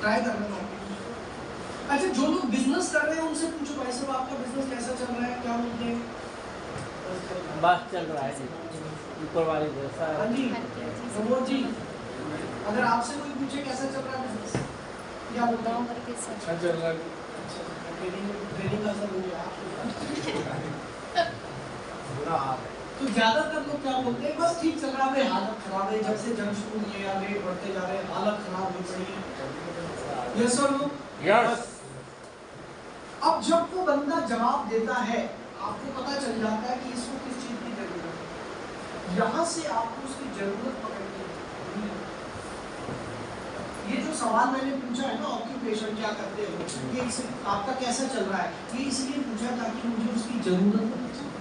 ट्राई करना मार्केट। अच्छा जो लोग बिजनेस कर रहे हैं उनसे पूछो भाई साहब आपका बिजनेस कैसा चल रहा है, क्या बोलते हैं? बस चल रहा है ऊपर वाले जैसा। हाँ जी प्रमोद जी, अगर आपसे कोई पूछे कैसा चल रहा है बिजनेस, क्या बोलता हूँ? अच्छा चल रहा है। ट्रेनिंग का असर हो गया बुरा हाल है। तो ज्यादातर लोग क्या बोलते हैं? बस ठीक चल रहा है, हालत खराब है, जब से जंग शुरू हुई है रेट बढ़ते जा रहे हैं, हालत खराब हो रही है। यस और नो? यस। अब जब वो बंदा जवाब देता है आपको पता चल जाता है कि इसको किस चीज की जरूरत है। यहाँ से आपको उसकी जरूरत पकड़नी है। ये जो सवाल मैंने पूछा है ना, ऑक्यूपेशन क्या करते हो, ये आपका कैसा चल रहा है, ये इसलिए पूछा ताकि मुझे उसकी जरूरत पता चले।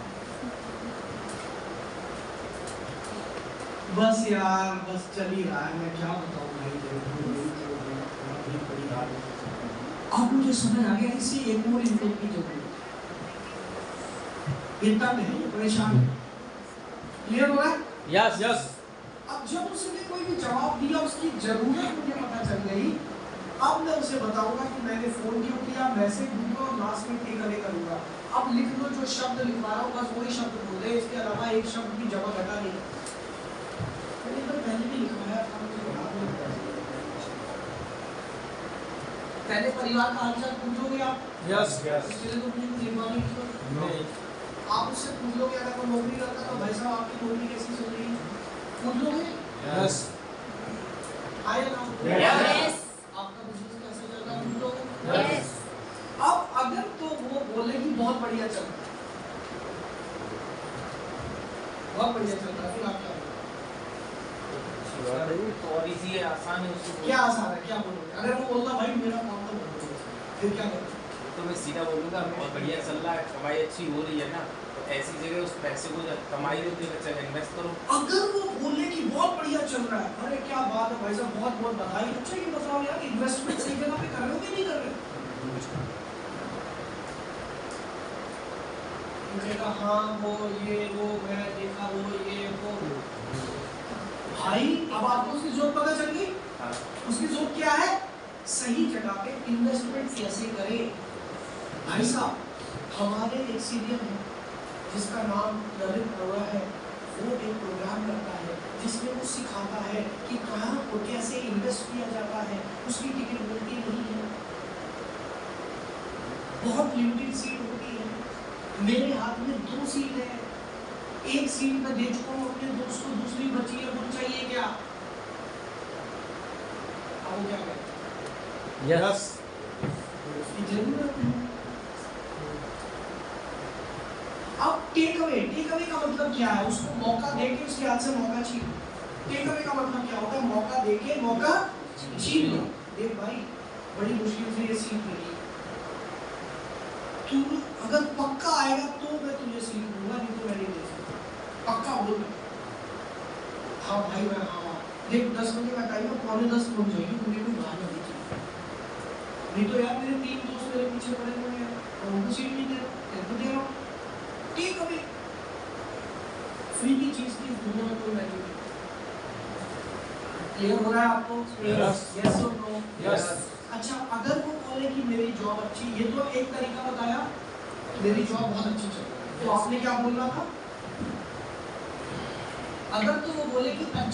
बस यार बस चल ही रहा है, मैं क्या बताऊं भाई। अब मुझे समझ आ गया इसे एक और इनकम की जरूरत है, इतना नहीं परेशान है। क्लियर हो रहा है? Yes yes. अब जब उसने कोई भी जवाब दिया, उसकी जरूरत मुझे पता चल गई, अब मैं उसे बताऊंगा कि मैंने फोन क्यों किया, मैसेज दूंगा और लास्ट में टेक अवे करूंगा। अब लिख लो जो शब्द लिखवा रहा हूँ बस वही शब्द बोल दे, इसके अलावा एक शब्द की जगह घटा नहीं। मैंने तो पहले भी लिखवाया था, मुझे याद नहीं। पहले परिवार का हालचाल पूछोगे आप? Yes yes. इसके लिए तो मुझे कुछ लिखवाने की जरूरत नहीं। आप उससे पूछ लोगे अगर वो नौकरी करता तो भाई साहब आपकी नौकरी कैसी चल रही है, पूछ लोगे? यस। आया ना? यस। आपका बिजनेस कैसे चल रहा है, पूछ लोगे? यस। अब अगर तो वो बोले कि बहुत बढ़िया चल रहा है, बहुत बढ़िया चल रहा है, फिर आप क्या बोलोगे? तो और इजी है, आसान है उसको क्या आसान है, क्या बोलोगे? अगर वो बोलता भाई मेरा काम तो बहुत बढ़िया चल रहा है, फिर क्या करोगे? तो मैं सीधा बोलूँगा बहुत बढ़िया चल रहा है, कमाई अच्छी हो रही है ना, तो ऐसी जगह उस पैसे को जब कमाई होती है अच्छा इन्वेस्ट करो। अगर वो बोले कि बहुत बढ़िया चल रहा है, अरे क्या बात है भाई साहब, बहुत बहुत बधाई। अच्छा ये बताओ यार, इन्वेस्टमेंट सही जगह पे कर रहे हो कि नहीं कर रहे हो? मुझेगा हाँ वो ये वो मैं देखा वो ये वो। भाई अब आपको उसकी जरूरत पता चल गई। हाँ। उसकी जरूरत क्या है? सही जगह पे इन्वेस्टमेंट कैसे करें। भाई साहब हमारे एक सीनियर है जिसका नाम ललित अरोड़ा है, वो एक प्रोग्राम करता है जिसमें वो सिखाता है कि कहाँ को कैसे इन्वेस्ट किया जाता है। उसकी टिकट मिलती नहीं है, बहुत लिमिटेड सीट होती है। मेरे हाथ में 2 सीट है, एक सीट में दे चुका हूँ अपने दोस्त को, दूसरी बची है, वो चाहिए क्या? अब वो क्या करें? यस। उसकी जरूरत है। अब टेक अवे का मतलब क्या है? उसको मौका देके उसके हाथ से मौका छीन लो। टेक अवे का मतलब क्या होता है? मौका देके मौका छीन लो। देख भाई बड़ी मुश्किल से ये सीट मिली, तू अगर पक्का आएगा तो मैं तुझे सीट दूंगा, नहीं तो मैं नहीं दे सकता। पक्का बोल। हाँ भाई मैं हाँ देख 10 बजे का टाइम है, 9:45 पहुंच जाएगी, मुझे कोई बाहर नहीं चाहिए। नहीं तो यार मेरे 3 दोस्त मेरे पीछे पड़े हुए हैं और उनको सीट नहीं दे रहा, तेरे को दे रहा हूँ। टेक अवे फ्री की चीज की इस दुनिया में कोई वैल्यू नहीं। क्लियर हो रहा है आपको? Yes. यस और नो? Yes. अच्छा अगर वो बोले कि मेरी जॉब अच्छी, ये तो एक तरीका बताया, मेरी जॉब बहुत अच्छी चल रही है, तो आपने क्या बोलना था? अगर तो वो बोले कि